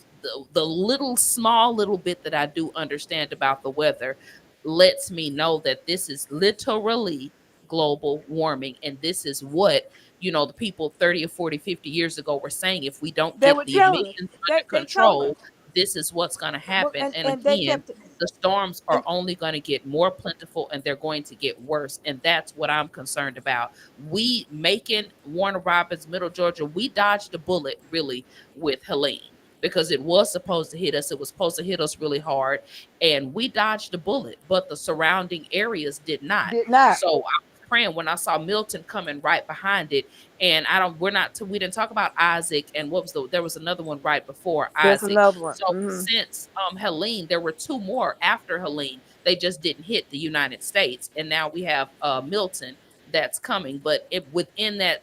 the little small little bit that I do understand about the weather lets me know that this is literally global warming, and this is what the people 30 or 40, 50 years ago were saying. If we don't They get were the telling us. emissions under They told control, us. this is what's going to Well, happen. And and they again, kept the storms are and only going to get more plentiful, and they're going to get worse. And that's what I'm concerned about. We, Macon, Warner Robins, Middle Georgia, we dodged a bullet really with Helene, because it was supposed to hit us. It was supposed to hit us really hard, and we dodged the bullet, but the surrounding areas did not. did not. So I was praying when I saw Milton coming right behind it. And I don't, we're not, we didn't talk about Isaac, and there was another one right before There's Isaac. another one. So since Helene, there were two more after Helene. They just didn't hit the United States, and now we have Milton that's coming. But within that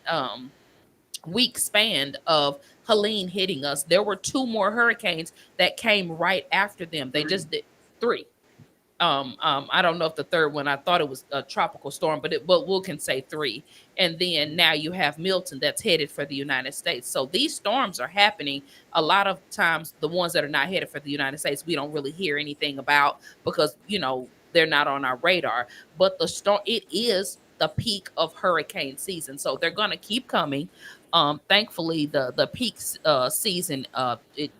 week span of Helene hitting us, there were two more hurricanes that came right after them. They just did three. I don't know if the third one, I thought it was a tropical storm, but we can say three. And then now you have Milton that's headed for the United States. So these storms are happening. A lot of times, the ones that are not headed for the United States, we don't really hear anything about, because they're not on our radar. But the storm, it is the peak of hurricane season, so they're gonna keep coming. Thankfully, the peak season, it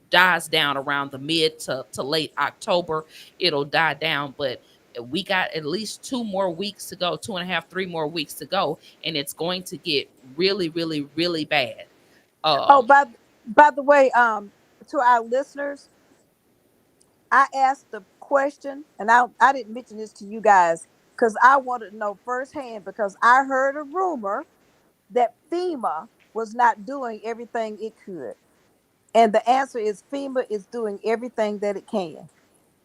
dies down around the mid to late October. It'll die down, but we got at least 2 more weeks to go, 2.5, 3 more weeks to go, and it's going to get really, really, really bad. Oh, Um, by the way, to our listeners, I asked the question, and I didn't mention this to you guys because I wanted to know firsthand, because I heard a rumor that FEMA was not doing everything it could. And the answer is FEMA is doing everything that it can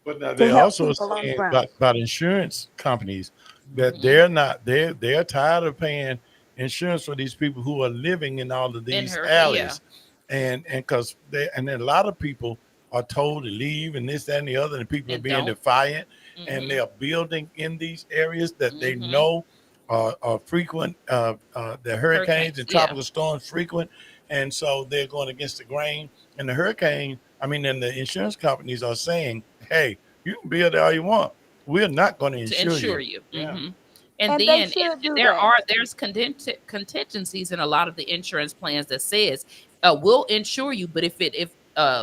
But now to they're help also people on the saying ground. about insurance companies that mhm. they're tired of paying insurance for these people who are living in all of In these hurricane, yeah, alleys, and because they and then a lot of people are told to leave and this that and the other, and people are and being don't. defiant, and Hmm. they are building in these areas that they Hmm. know are frequent, the hurricanes Hurricanes, and yeah. tropical storms frequent, and so they're going against the grain. And the hurricane, I mean, and the insurance companies are saying, hey, you can build it all you want. We're not going to To insure insure you. you. Yeah. And And they then should do there that. there's contingencies in a lot of the insurance plans that says we'll insure you, but if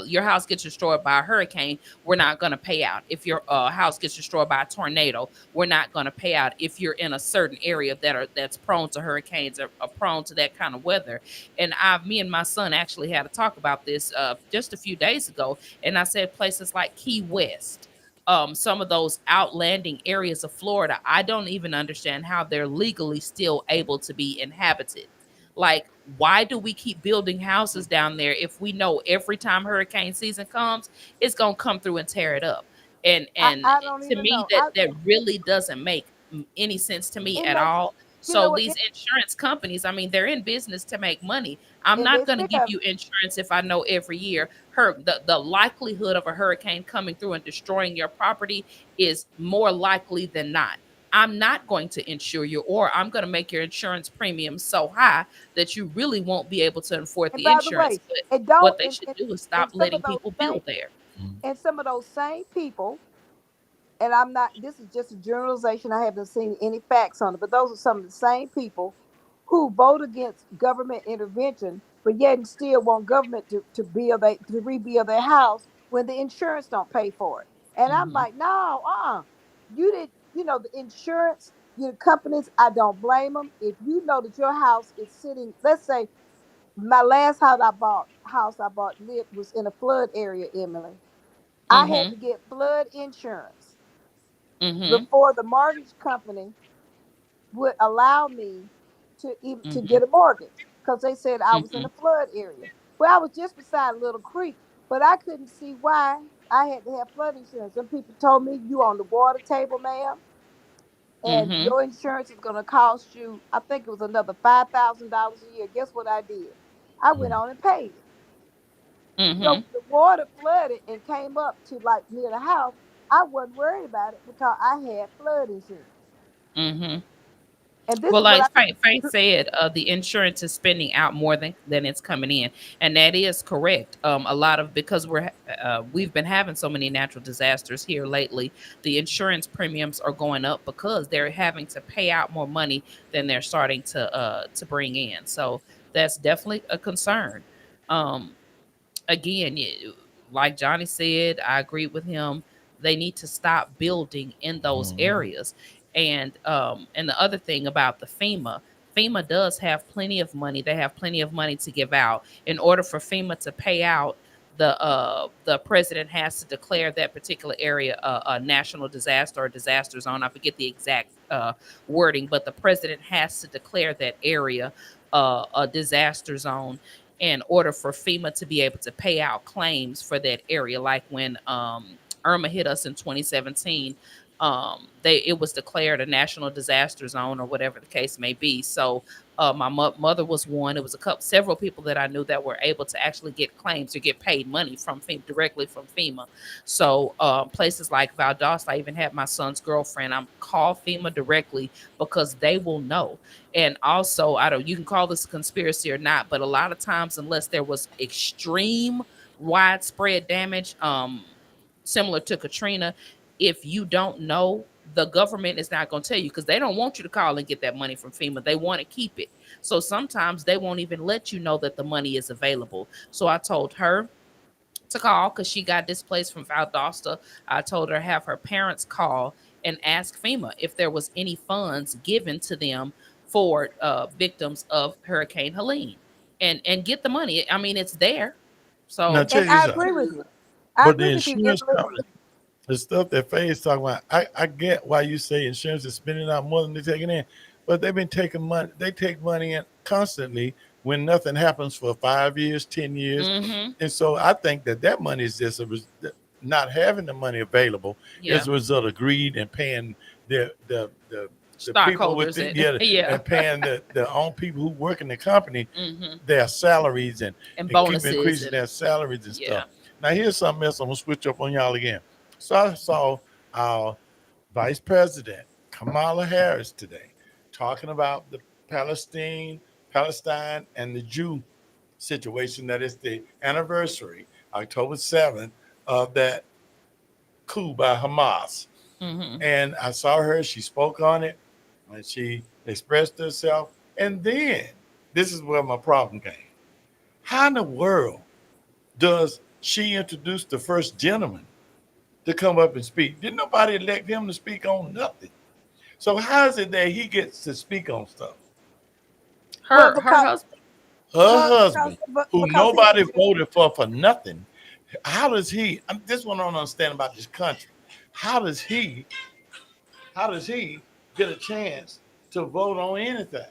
your house gets destroyed by a hurricane, we're not going to pay out. If your house gets destroyed by a tornado, we're not going to pay out. If you're in a certain area that's prone to hurricanes, or prone to that kind of weather. And me and my son actually had a talk about this just a few days ago, and I said places like Key West, some of those outlanding areas of Florida, I don't even understand how they're legally still able to be inhabited. Like, why do we keep building houses down there if we know every time hurricane season comes, it's gonna come through and tear it up? And I don't to even me, know. that really doesn't make any sense to me It at makes all. you know So what these insurance companies, I mean, they're in business to make money. I'm and not they going to sick give of you it. insurance if I know every year the likelihood of a hurricane coming through and destroying your property is more likely than not. I'm not going to insure you, or I'm going to make your insurance premium so high that you really won't be able to afford And the by the insurance. way, But it what don't they should do is and stop some of letting those people same build there. and some of those same people, and I'm not, this is just a generalization, I haven't seen any facts on it, but those are some of the same people who vote against government intervention, but yet and still want government to rebuild their house when the insurance don't pay for it. And I'm Hmm. like, no, you did, the insurance, companies, I don't blame them. If you know that your house is sitting, let's say my last house I bought lived was in a flood area, Emily. I had Mm-hmm. to get flood insurance Mm-hmm. before the mortgage company would allow me to even to Mm-hmm. get a mortgage because they said I was in Mm-hmm. a flood area. Well, I was just beside a little creek, but I couldn't see why I had to have flood insurance. Some people told me you on the water table, ma'am, and Mm-hmm. your insurance is going to cost you. I think it was another $5,000 a year. Guess what I did? I went on and paid it. So Mm-hmm. when the water flooded and came up to like near the house, I wasn't worried about it because I had flood insurance. Mm-hmm. And this Well, is what like I Faith said, the insurance is spending out more than it's coming in, and that is correct. A lot of because we've been having so many natural disasters here lately, the insurance premiums are going up because they're having to pay out more money than they're starting to bring in. So that's definitely a concern. Um, Again, like Johnny said, I agree with him. They need to stop building in those areas. And the other thing about the FEMA does have plenty of money. They have plenty of money to give out. In order for FEMA to pay out, the president has to declare that particular area a national disaster or disaster zone. I forget the exact wording, but the president has to declare that area a disaster zone in order for FEMA to be able to pay out claims for that area. Like when Irma hit us in 2017, it was declared a national disaster zone or whatever the case may be. So my mother was one. It was several people that I knew that were able to actually get claims or get paid money from FEMA, directly from FEMA. So places like Valdosta, I even had my son's girlfriend. I'm call FEMA directly because they will know. And also, I don't. You can call this a conspiracy or not, but a lot of times, unless there was extreme, widespread damage, similar to Katrina, if you don't know, the government is not going to tell you because they don't want you to call and get that money from FEMA. They want to keep it. So sometimes they won't even let you know that the money is available. So I told her to call because she got displaced from Valdosta. I told her have her parents call and ask FEMA if there was any funds given to them for victims of Hurricane Helene, and get the money. I mean, it's there. Now So check and I this out. agree with you. I But the agree with you, insurance Emily. company, the stuff that Faye's talking about, I get why you say insurance is spending out more than they're taking in, but they've been taking money. They take money in constantly when nothing happens for 5 years, 10 years, mm-hmm. and so I think that money is just not having the money available Yeah, as a result of greed and paying the people with stockholders the, and yeah, yeah, and paying the own people who work in the company mm-hmm. their salaries And and keep bonuses increasing and their salaries and yeah. stuff. Now here's something else. I'm gonna switch up on y'all again. So I saw our Vice President Kamala Harris today talking about the Palestine and the Jew situation. That is the anniversary, October 7th, of that coup by Hamas. Mm-hmm. And I saw her, she spoke on it, and she expressed herself. And then this is where my problem came. How in the world does she introduce the first gentleman to come up and speak? Didn't nobody elect him to speak on nothing? So how is it that he gets to speak on stuff? Well, Her husband. Her husband, who because he's a nobody Jew. voted for nothing, how does he? This one I don't understand about this country. How does he? How does he get a chance to vote on anything?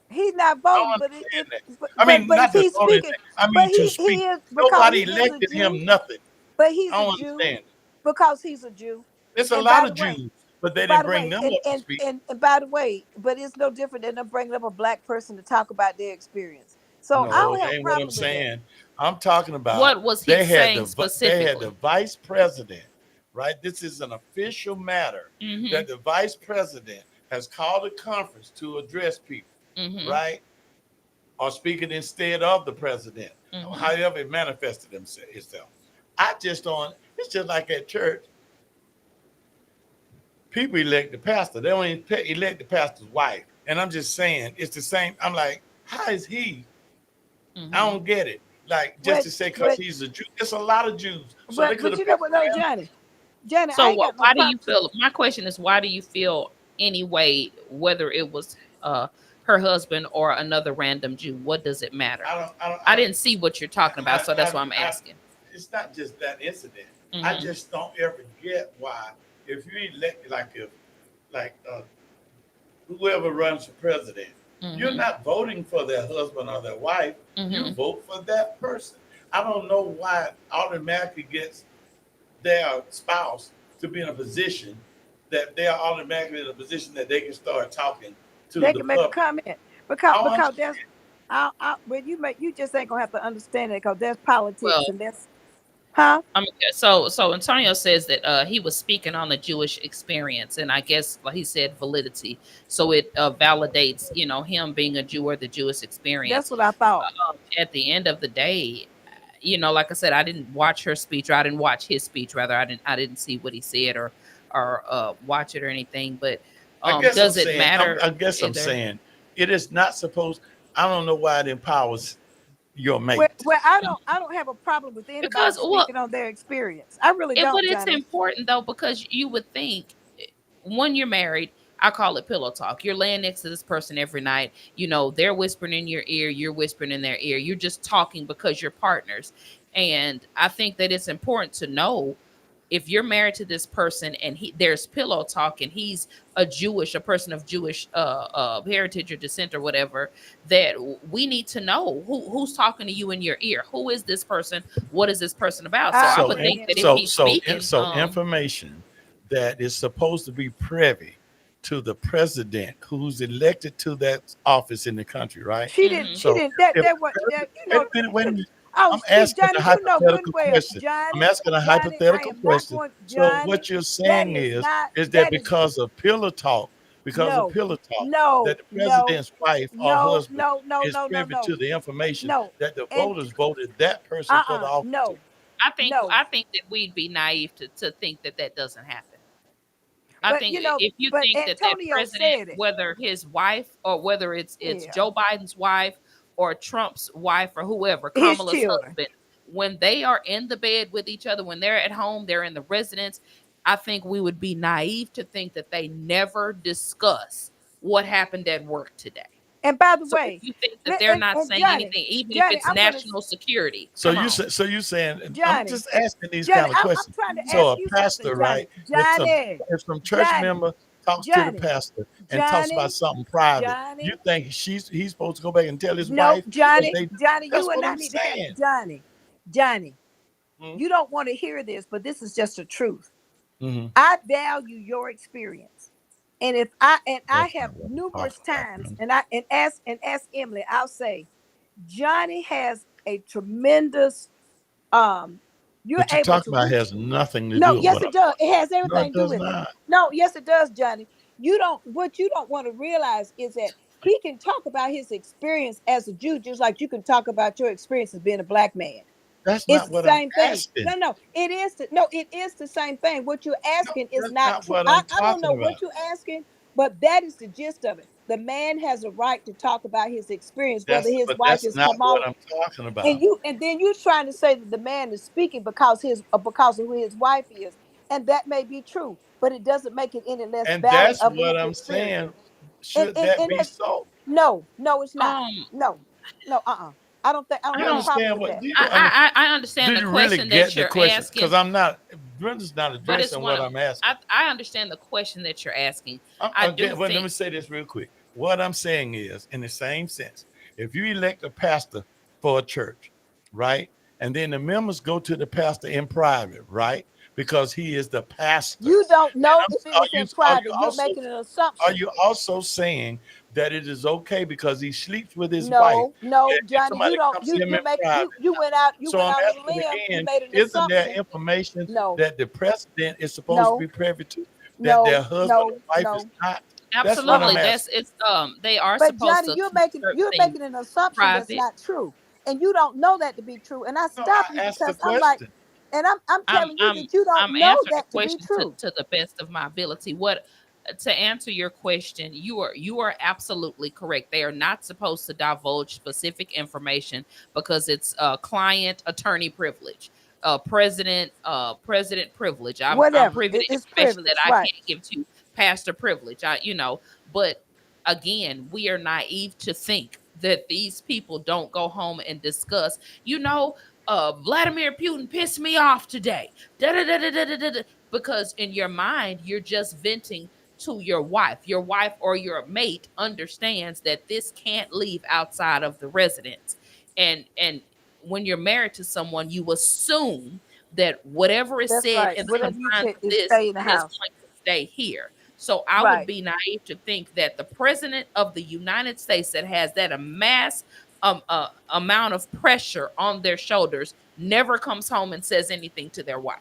He's not I don't voting, but understand that. but, I but mean, but if not to he's vote speaking, anything. I but mean to he speak. is because Nobody he is a elected Jew. him nothing. But he's I a don't Jew understand it. because he's a Jew. It's a And lot by of the way, Jews, but they by didn't the bring way, them and up to and speak. and, and by the way, but it's no different than them bringing up a black person to talk about their experience. So I No, don't have that a ain't what I'm problem with that. saying. I'm talking about What was he saying they had the specifically? vice president, right? This is an official matter Mm-hmm. that the vice president has called a conference to address people, Mm-hmm. right? Or speaking instead of the president, or Mm-hmm. however it manifested itself. I just don't. It's just like at church. People elect the pastor. They don't even elect the pastor's wife. And I'm just saying, it's the same. I'm like, how is he? I Mm-hmm. don't get it. Like just But to say because but he's a Jew, it's a lot of Jews, so they but could but have you know picked what, no, him. Johnny, So I ain't what? got no Why do you problem. feel? My question is, why do you feel anyway? Whether it was her husband or another random Jew? What does it matter? I didn't see what you're talking about, so that's why I'm asking. It's not just that incident. I Mhm. just don't ever get why if you elect like whoever runs for president, you're Mhm. not voting for their husband or their wife. You Mhm. vote for that person. I don't know why it automatically gets their spouse to be in a position that they are automatically in a position that they can start talking to They the can make a public. comment I don't because understand. there's when you just ain't gonna have to understand it because there's politics Well, and that's huh? so Antonio says that he was speaking on the Jewish experience, and I guess like he said validity. So it validates, him being a Jew or the Jewish That's experience. what I thought. At the end of the day, like I said, I didn't watch her speech, or I didn't watch his speech. Rather, I didn't see what he said or watch it or anything. But I guess I'm does it saying, matter I guess I'm either? saying it is not supposed. I don't know why it empowers your mate. Where I don't have a problem with anybody Because well, speaking on their experience. I really But don't, it's Johnny. important though, because you would think when you're married, I call it pillow talk. You're laying next to this person every night. They're whispering in your ear, you're whispering in their ear. You're just talking because you're partners. And I think that it's important to know if you're married to this person and there's pillow talk and he's a person of Jewish heritage or descent or whatever, that we need to know who's talking to you in your ear. Who is this person? What is this person about? So I I So, would think understand that if that. he's speaking, so information that is supposed to be privy to the president who's elected to that office in the country, right? She didn't. mhm. She So, didn't. That if that what that wait a minute, wait a minute. Oh, I'm see, asking Johnny, a you know good hypothetical well, question. I'm Johnny, asking a Johnny. I hypothetical am not question. going, So, Johnny. what you're That saying is not. is that That is because of no, pillow talk, no, that the no, president's wife or no, husband no, no, is no, no, privy no, to the information no, that the and voters voted that person for the office to. no, I think no. I think that we'd be naive to think that that doesn't happen. I But think if you but think that that Antonio president, said it. whether his wife or whether it's Yeah, Joe Biden's wife or Trump's wife or whoever, his Kamala's children. husband, when they are in the bed with each other, when they're at home, they're in the residence, I think we would be naive to think that they never discuss what happened at work today. And by the So if way, you think that they're not and saying Johnny, anything, even if Johnny, it's I'm gonna national security, So come on. you saying I'm Johnny, just asking these Johnny. kind of I'm questions. trying to So ask a you something, pastor, Johnny, right? Johnny, If some church Johnny, member talks to the Johnny, pastor and talks about Johnny, something private, you Johnny. think he's supposed to go back and tell his No, wife what Johnny, they do? Johnny, That's you and what I I'm need to have saying. Johnny. Mm-hmm. You don't want to hear this, but this is just the truth. Mm-hmm. I value your experience. And if I That's have not what I'm numerous talking about, times man. and ask Emily, I'll say, Johnny has a tremendous you're What you're able talking to about reach. has nothing to No, do with yes, what it I'm does. talking It has about. No, everything it to do does with it. not. No, yes, it does, Johnny. What you don't want to realize is that he can talk about his experience as a Jew, just like you can talk about your experience as being a black man. That's It's not the what I'm same thing. asking. No, it is the same thing. What you're No, asking is that's not not true. what I, I'm I don't talking know about. what you're asking, but that is the gist of it. The man has a right to talk about his experience, whether his wife That's is not what Kamala, I'm talking and about. then you're trying to say that the man is speaking because of who his wife is, and that may be true, but it doesn't make it any less And valid that's of his what I'm experience. saying. And Should and, that and be that's so? no, it's not. Um, No, no, I don't I have a don't. problem with that. Do you understand? I Do understand the you really question that get the you're question? Because asking, I'm not. Brenda's not but it's addressing one what of I'm asking. I understand the question that you're asking. I do Again, well, let me think say this real quick. What I'm saying is, in the same sense, if you elect a pastor for a church, right, and then the members go to the pastor in private, right, because he is the pastor. You don't Then know if it was in are you private. You're also making an are assumption. you also saying that it is okay because he sleeps with his wife? No, If Johnny, you somebody don't. comes to him in You make private. you went out. You So went I'm out on a asking limb. You again, made an isn't there assumption. information No, that the president is supposed to no, be privy to that their no, husband no, or wife is no. not? That's what I'm absolutely asking. that's it's they are But supposed Johnny, to you're keep making certain you're things making an assumption that's private. not true, and you don't know that to be true. And I No, stop you I asked the because I'm like, question. and I'm I'm telling you I'm that you don't I'm know answering the that to be question true. to the best of my ability. What To answer your question, you are absolutely correct. They are not supposed to divulge specific information because it's client attorney privilege, president privilege. I'm Whatever, privy to it's information that privilege, I right? can't give to pastor privilege. But again, we are naive to think that these people don't go home and discuss, you know, Vladimir Putin pissed me off today. Da, da, da, da, da, da, da. Because in your mind, you're just venting to your wife. Your wife or your mate understands that this can't leave outside of the residence. And when you're married to someone, you assume that whatever is That's said right. in the Whatever you confines said of is this stay in the is house. going to stay here. So I would Right. be naive to think that the president of the United States that has that mass amount of pressure on their shoulders never comes home and says anything to their wife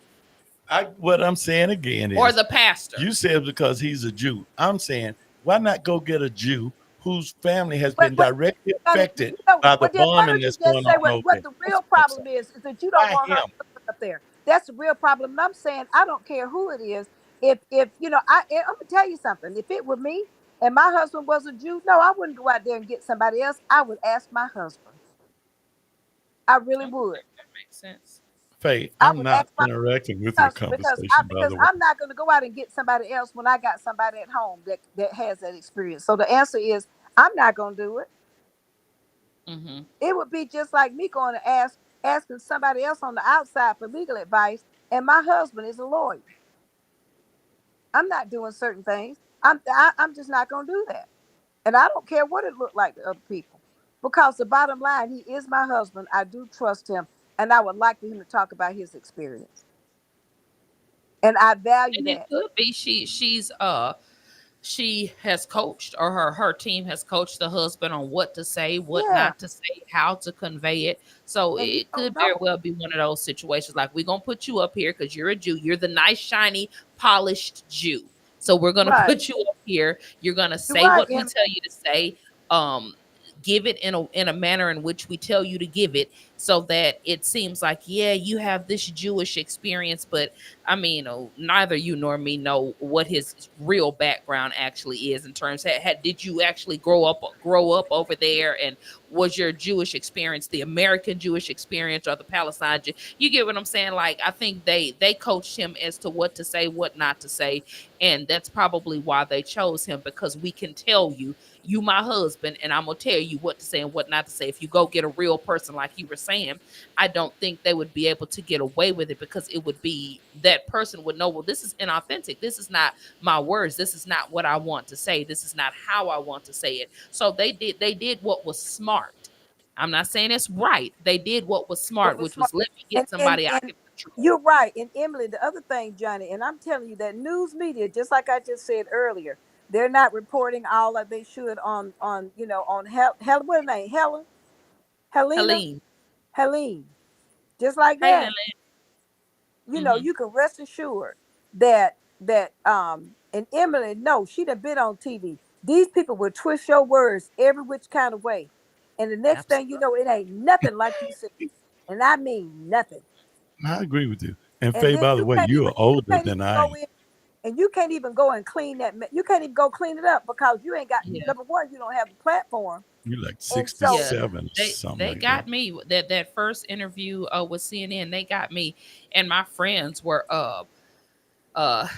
What I'm saying again or is, the pastor. you said because he's a Jew. I'm saying, why not go get a Jew whose family has But been directly Johnny, affected by the well then why bombing don't you that's just going say on what over there? the That's real what I'm problem saying. is that you don't Why want her him? husband up there. That's the real problem. And I'm saying I don't care who it is. If you know, I'm gonna tell you something. If it were me and my husband was a Jew, no, I wouldn't go out there and get somebody else. I would ask my husband. I really Okay, would. that makes sense. Faye, I I'm would ask not my interacting with your conversation, by because the way. I'm not going to go out and get somebody else when I got somebody at home that has that experience. So the answer is I'm not going to do it. Mm-hmm. It would be just like me going to asking somebody else on the outside for legal advice, and my husband is a lawyer. I'm not doing certain things. I'm just not going to do that, and I don't care what it looked like to other people, because the bottom line, he is my husband. I do trust him, and I would like for him to talk about his experience, and I value And it that. could be she has coached, or her team has coached the husband on what to say, what Yeah, not to say, how to convey it. So and you it don't could very know. well be one of those situations like, we're gonna put you up here because you're a Jew, you're the nice, shiny, polished Jew. So we're gonna Right, put you up here. You're gonna you're say right, what we Em. tell you to say. Um, give it in a manner in which we tell you to give it, so that it seems like, yeah, you have this Jewish experience, but I mean, neither you nor me know what his real background actually is in terms of, did you actually grow up over there, and was your Jewish experience the American Jewish experience or the Palestine you get what I'm saying? Like, I think they coached him as to what to say, what not to say, and that's probably why they chose him, because we can tell you, you my husband, and I'm gonna tell you what to say and what not to say. If you go get a real person like you were saying, I don't think they would be able to get away with it, because it would be, that person would know, well, this is inauthentic. This is not my words. This is not what I want to say. This is not how I want to say it. So they did what was smart. I'm not saying it's right. They did what was What smart, was which smart? was, let me And get somebody I can trust. you're right. And Emily, the other thing, Johnny, and I'm telling you that news media, just like I just said earlier, they're not reporting all that they should on on what her name, Helena, Helene. Helene, just like Hey, that. Lily. Hmm. You can rest assured that and Emily, no, she done been on TV. These people will twist your words every which kind of way. And the next thing you Absolutely. know, it ain't nothing like you said. And I mean nothing. I agree with you. And And Faye, then by the way, you are you older can't even than I go am. in and you can't even go and clean you can't even go clean it up because you ain't got, Yeah. number one, you don't have the platform. You're like And so Yeah, 67 or something they like that. got me, that first interview with CNN. They got me, and my friends were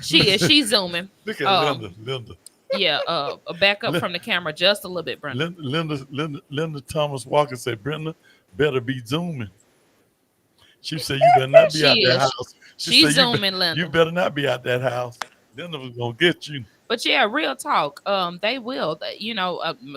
she's zooming. Look at Um, Linda. yeah, back up Li- from the camera just a little bit, Brenda. Linda Thomas Walker said, Brenda better be zooming. She said, you better not be out She that is. house. She She's said, zooming, you Linda. better not be out that house. Linda was going to get you. But yeah, real talk. They will.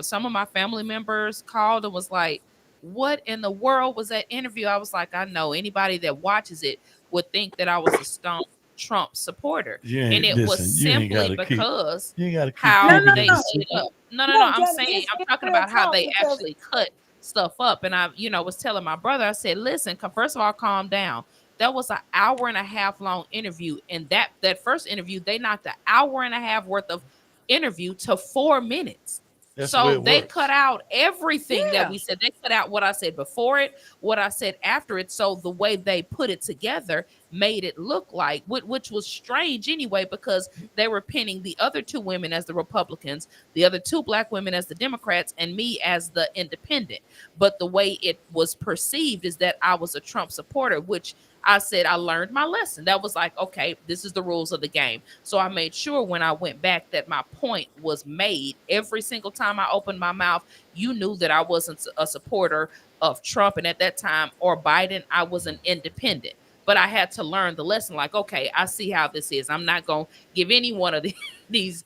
Some of my family members called and was like, "What in the world was that interview?" I was like, "I know anybody that watches it would think that I was a stone Trump supporter, You and ain't, it was listen, simply because you ain't got to keep no, how keeping no, it they a no, set secret. up. No, no, no. no, I'm Johnny, saying I'm it's talking real about how talk they because actually cut stuff up, and I, was telling my brother. I said, "Listen, first of all, calm down." That was an hour and a half long interview, and that first interview, they knocked an hour and a half worth of interview to 4 minutes. That's the way So it they works. cut out everything that yeah, we said. They cut out what I said before it, what I said after it. So the way they put it together made it look like, which was strange anyway, because they were pinning the other two women as the Republicans, the other two black women as the Democrats, and me as the independent. But the way it was perceived is that I was a Trump supporter, which I said I learned my lesson. That was like, okay, this is the rules of the game. So I made sure when I went back that my point was made. Every single time I opened my mouth, you knew that I wasn't a supporter of Trump, and at that time, or Biden. I was an independent. But I had to learn the lesson, like, okay, I see how this is. I'm not going to give any one of these,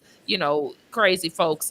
crazy folks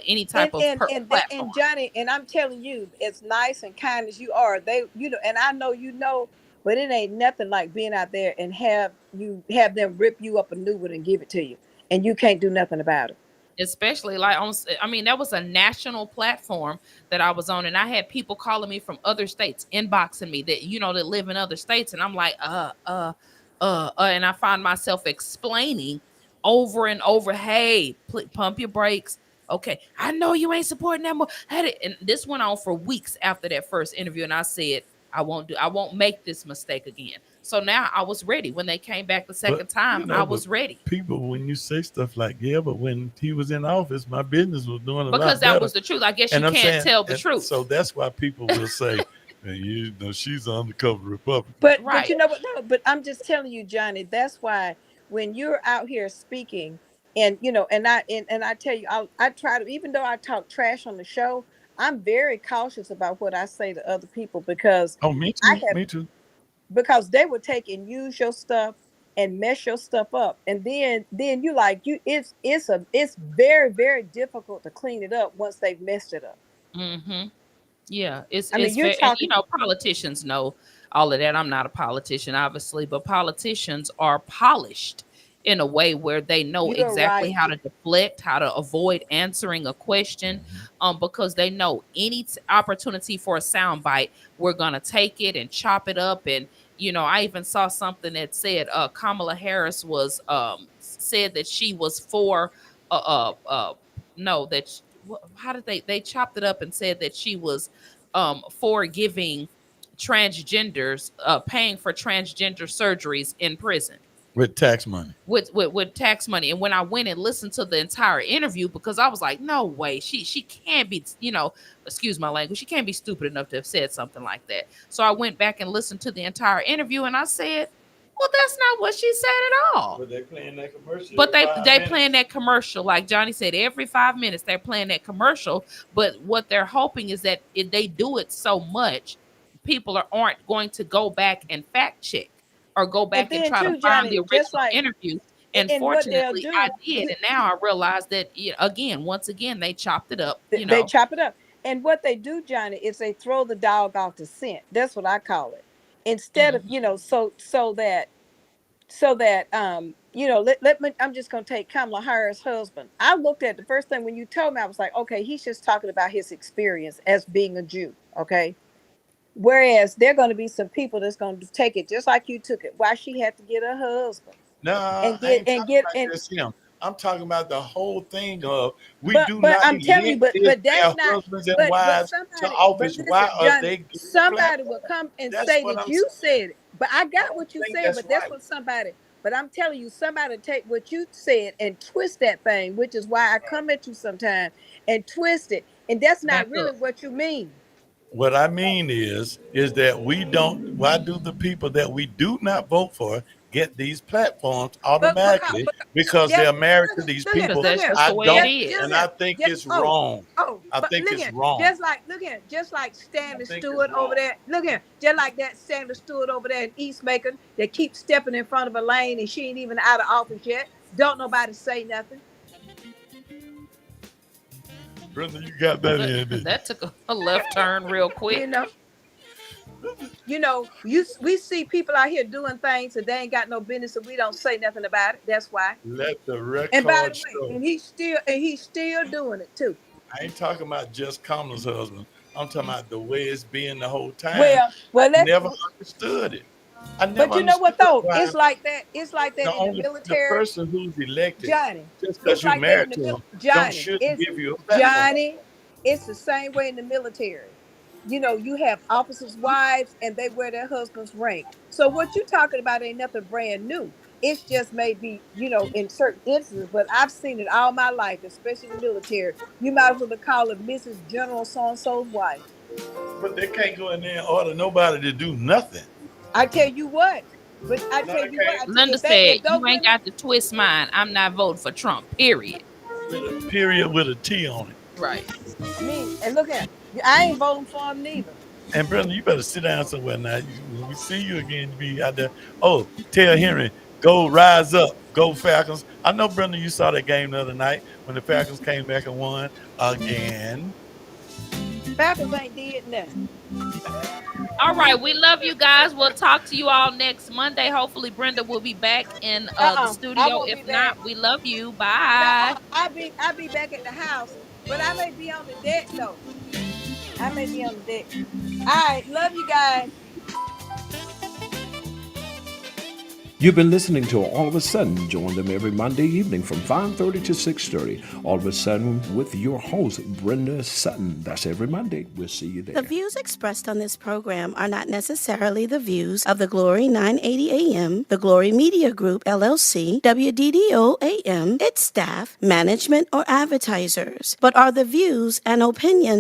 any type of platform. And Johnny, and I'm telling you, as nice and kind as you are, and I know but it ain't nothing like being out there and have them rip you up a new one and give it to you, and you can't do nothing about it. Especially that was a national platform that I was on, and I had people calling me from other states, inboxing me that live in other states, and I'm like, and I find myself explaining over and over, hey, pump your brakes. Okay, I know you ain't supporting that more. And this went on for weeks after that first interview, and I said, I won't make this mistake again. So now I was ready. When they came back the second time, I was ready. People, when you say stuff like, but when he was in office, my business was doing a lot better. Because that was the truth. I guess you can't tell the truth. So that's why people will say, she's an undercover Republican. But you know what? No, but I'm just telling you, Johnny, that's why when you're out here speaking, and I tell you, I try to, even though I talk trash on the show, I'm very cautious about what I say to other people, because me too. Me too. Because they will take and use your stuff and mess your stuff up, and then it's very, very difficult to clean it up once they've messed it up. Mm-hmm. Yeah, you're talking. Politicians know all of that. I'm not a politician, obviously, but politicians are polished in a way where they know exactly how to deflect, how to avoid answering a question, because they know any opportunity for a soundbite, we're gonna take it and chop it up. And I even saw something that said Kamala Harris was said that she was for how did they chopped it up and said that she was for giving transgenders paying for transgender surgeries in prison. With tax money. With tax money. And when I went and listened to the entire interview, because I was like, no way, she can't be, excuse my language, she can't be stupid enough to have said something like that. So I went back and listened to the entire interview, and I said, well, that's not what she said at all. But they're playing that commercial. But they playing that commercial, like Johnny said, every 5 minutes they're playing that commercial. But what they're hoping is that if they do it so much, people aren't going to go back and fact check, or go back and try to find the original interview. And fortunately, I did. And now I realize that, once again, they chopped it up. They chop it up. And what they do, Johnny, is they throw the dog off the scent. That's what I call it. Instead of, so that let me, I'm just going to take Kamala Harris' husband. I looked at the first thing when you told me, I was like, okay, he's just talking about his experience as being a Jew. Okay. Whereas there are going to be some people that's going to take it just like you took it. Why she had to get her husband? No, I'm talking about the whole thing of but I'm telling you, but that's not. Husbands and wives to office. Why are they? Somebody will come and say that you said it. But I got what you said. But that's what somebody. But I'm telling you, somebody take what you said and twist that thing, which is why I come at you sometimes and twist it, and that's not really what you mean. What I mean is that we don't. Why do the people that we do not vote for get these platforms automatically? Because they're married to these people. I don't, and I think it's wrong. I think it's wrong. Just like Stanley Stewart over there. Look here, just like that Stanley Stewart over there in East Macon that keeps stepping in front of a lane and she ain't even out of office yet. Don't nobody say nothing. Brenda, you got that in. That took a left turn real quick. We see people out here doing things that they ain't got no business, and we don't say nothing about it. That's why. Let the record And by the show. way, and he's still doing it too. I ain't talking about just Kamala's husband. I'm talking about the way it's been the whole time. Well, I never understood it. But you know what though? It's like that. It's like that in the military. The person who's elected, Johnny, just because you're married to him, shouldn't give you a platform. Johnny, it's the same way in the military. you have officers' wives and they wear their husband's ring. So what you're talking about ain't nothing brand new. It's just maybe, in certain instances, but I've seen it all my life, especially in the military. You might as well call it Mrs. General so-and-so's wife. But they can't go in there and order nobody to do nothing. I tell you what, but I No, tell they you what, can't. Linda said, if those "You ain't women, got to twist mine. I'm not voting for Trump. Period." With a period with a T on it. Right. and look at, I ain't voting for him neither. And Brenda, you better sit down somewhere now. When we see you again, you be out there. Oh, tell Henry, go rise up, go Falcons. I know, Brenda, you saw that game the other night when the Falcons came back and won again. Falcons ain't did nothing. All right. We love you guys. We'll talk to you all next Monday. Hopefully, Brenda will be back in the I studio. won't If be back. not, we love you. No, Bye. I'll be back at the house, but I may be on the deck though. I may be on the deck. All right, love you guys. You've been listening to All of a Sudden. Join them every Monday evening from 5:30 to 6:30. All of a Sudden with your host, Brenda Sutton. That's every Monday. We'll see you there. The views expressed on this program are not necessarily the views of the Glory 980 AM, the Glory Media Group, LLC, WDDO AM, its staff, management, or advertisers, but are the views and opinions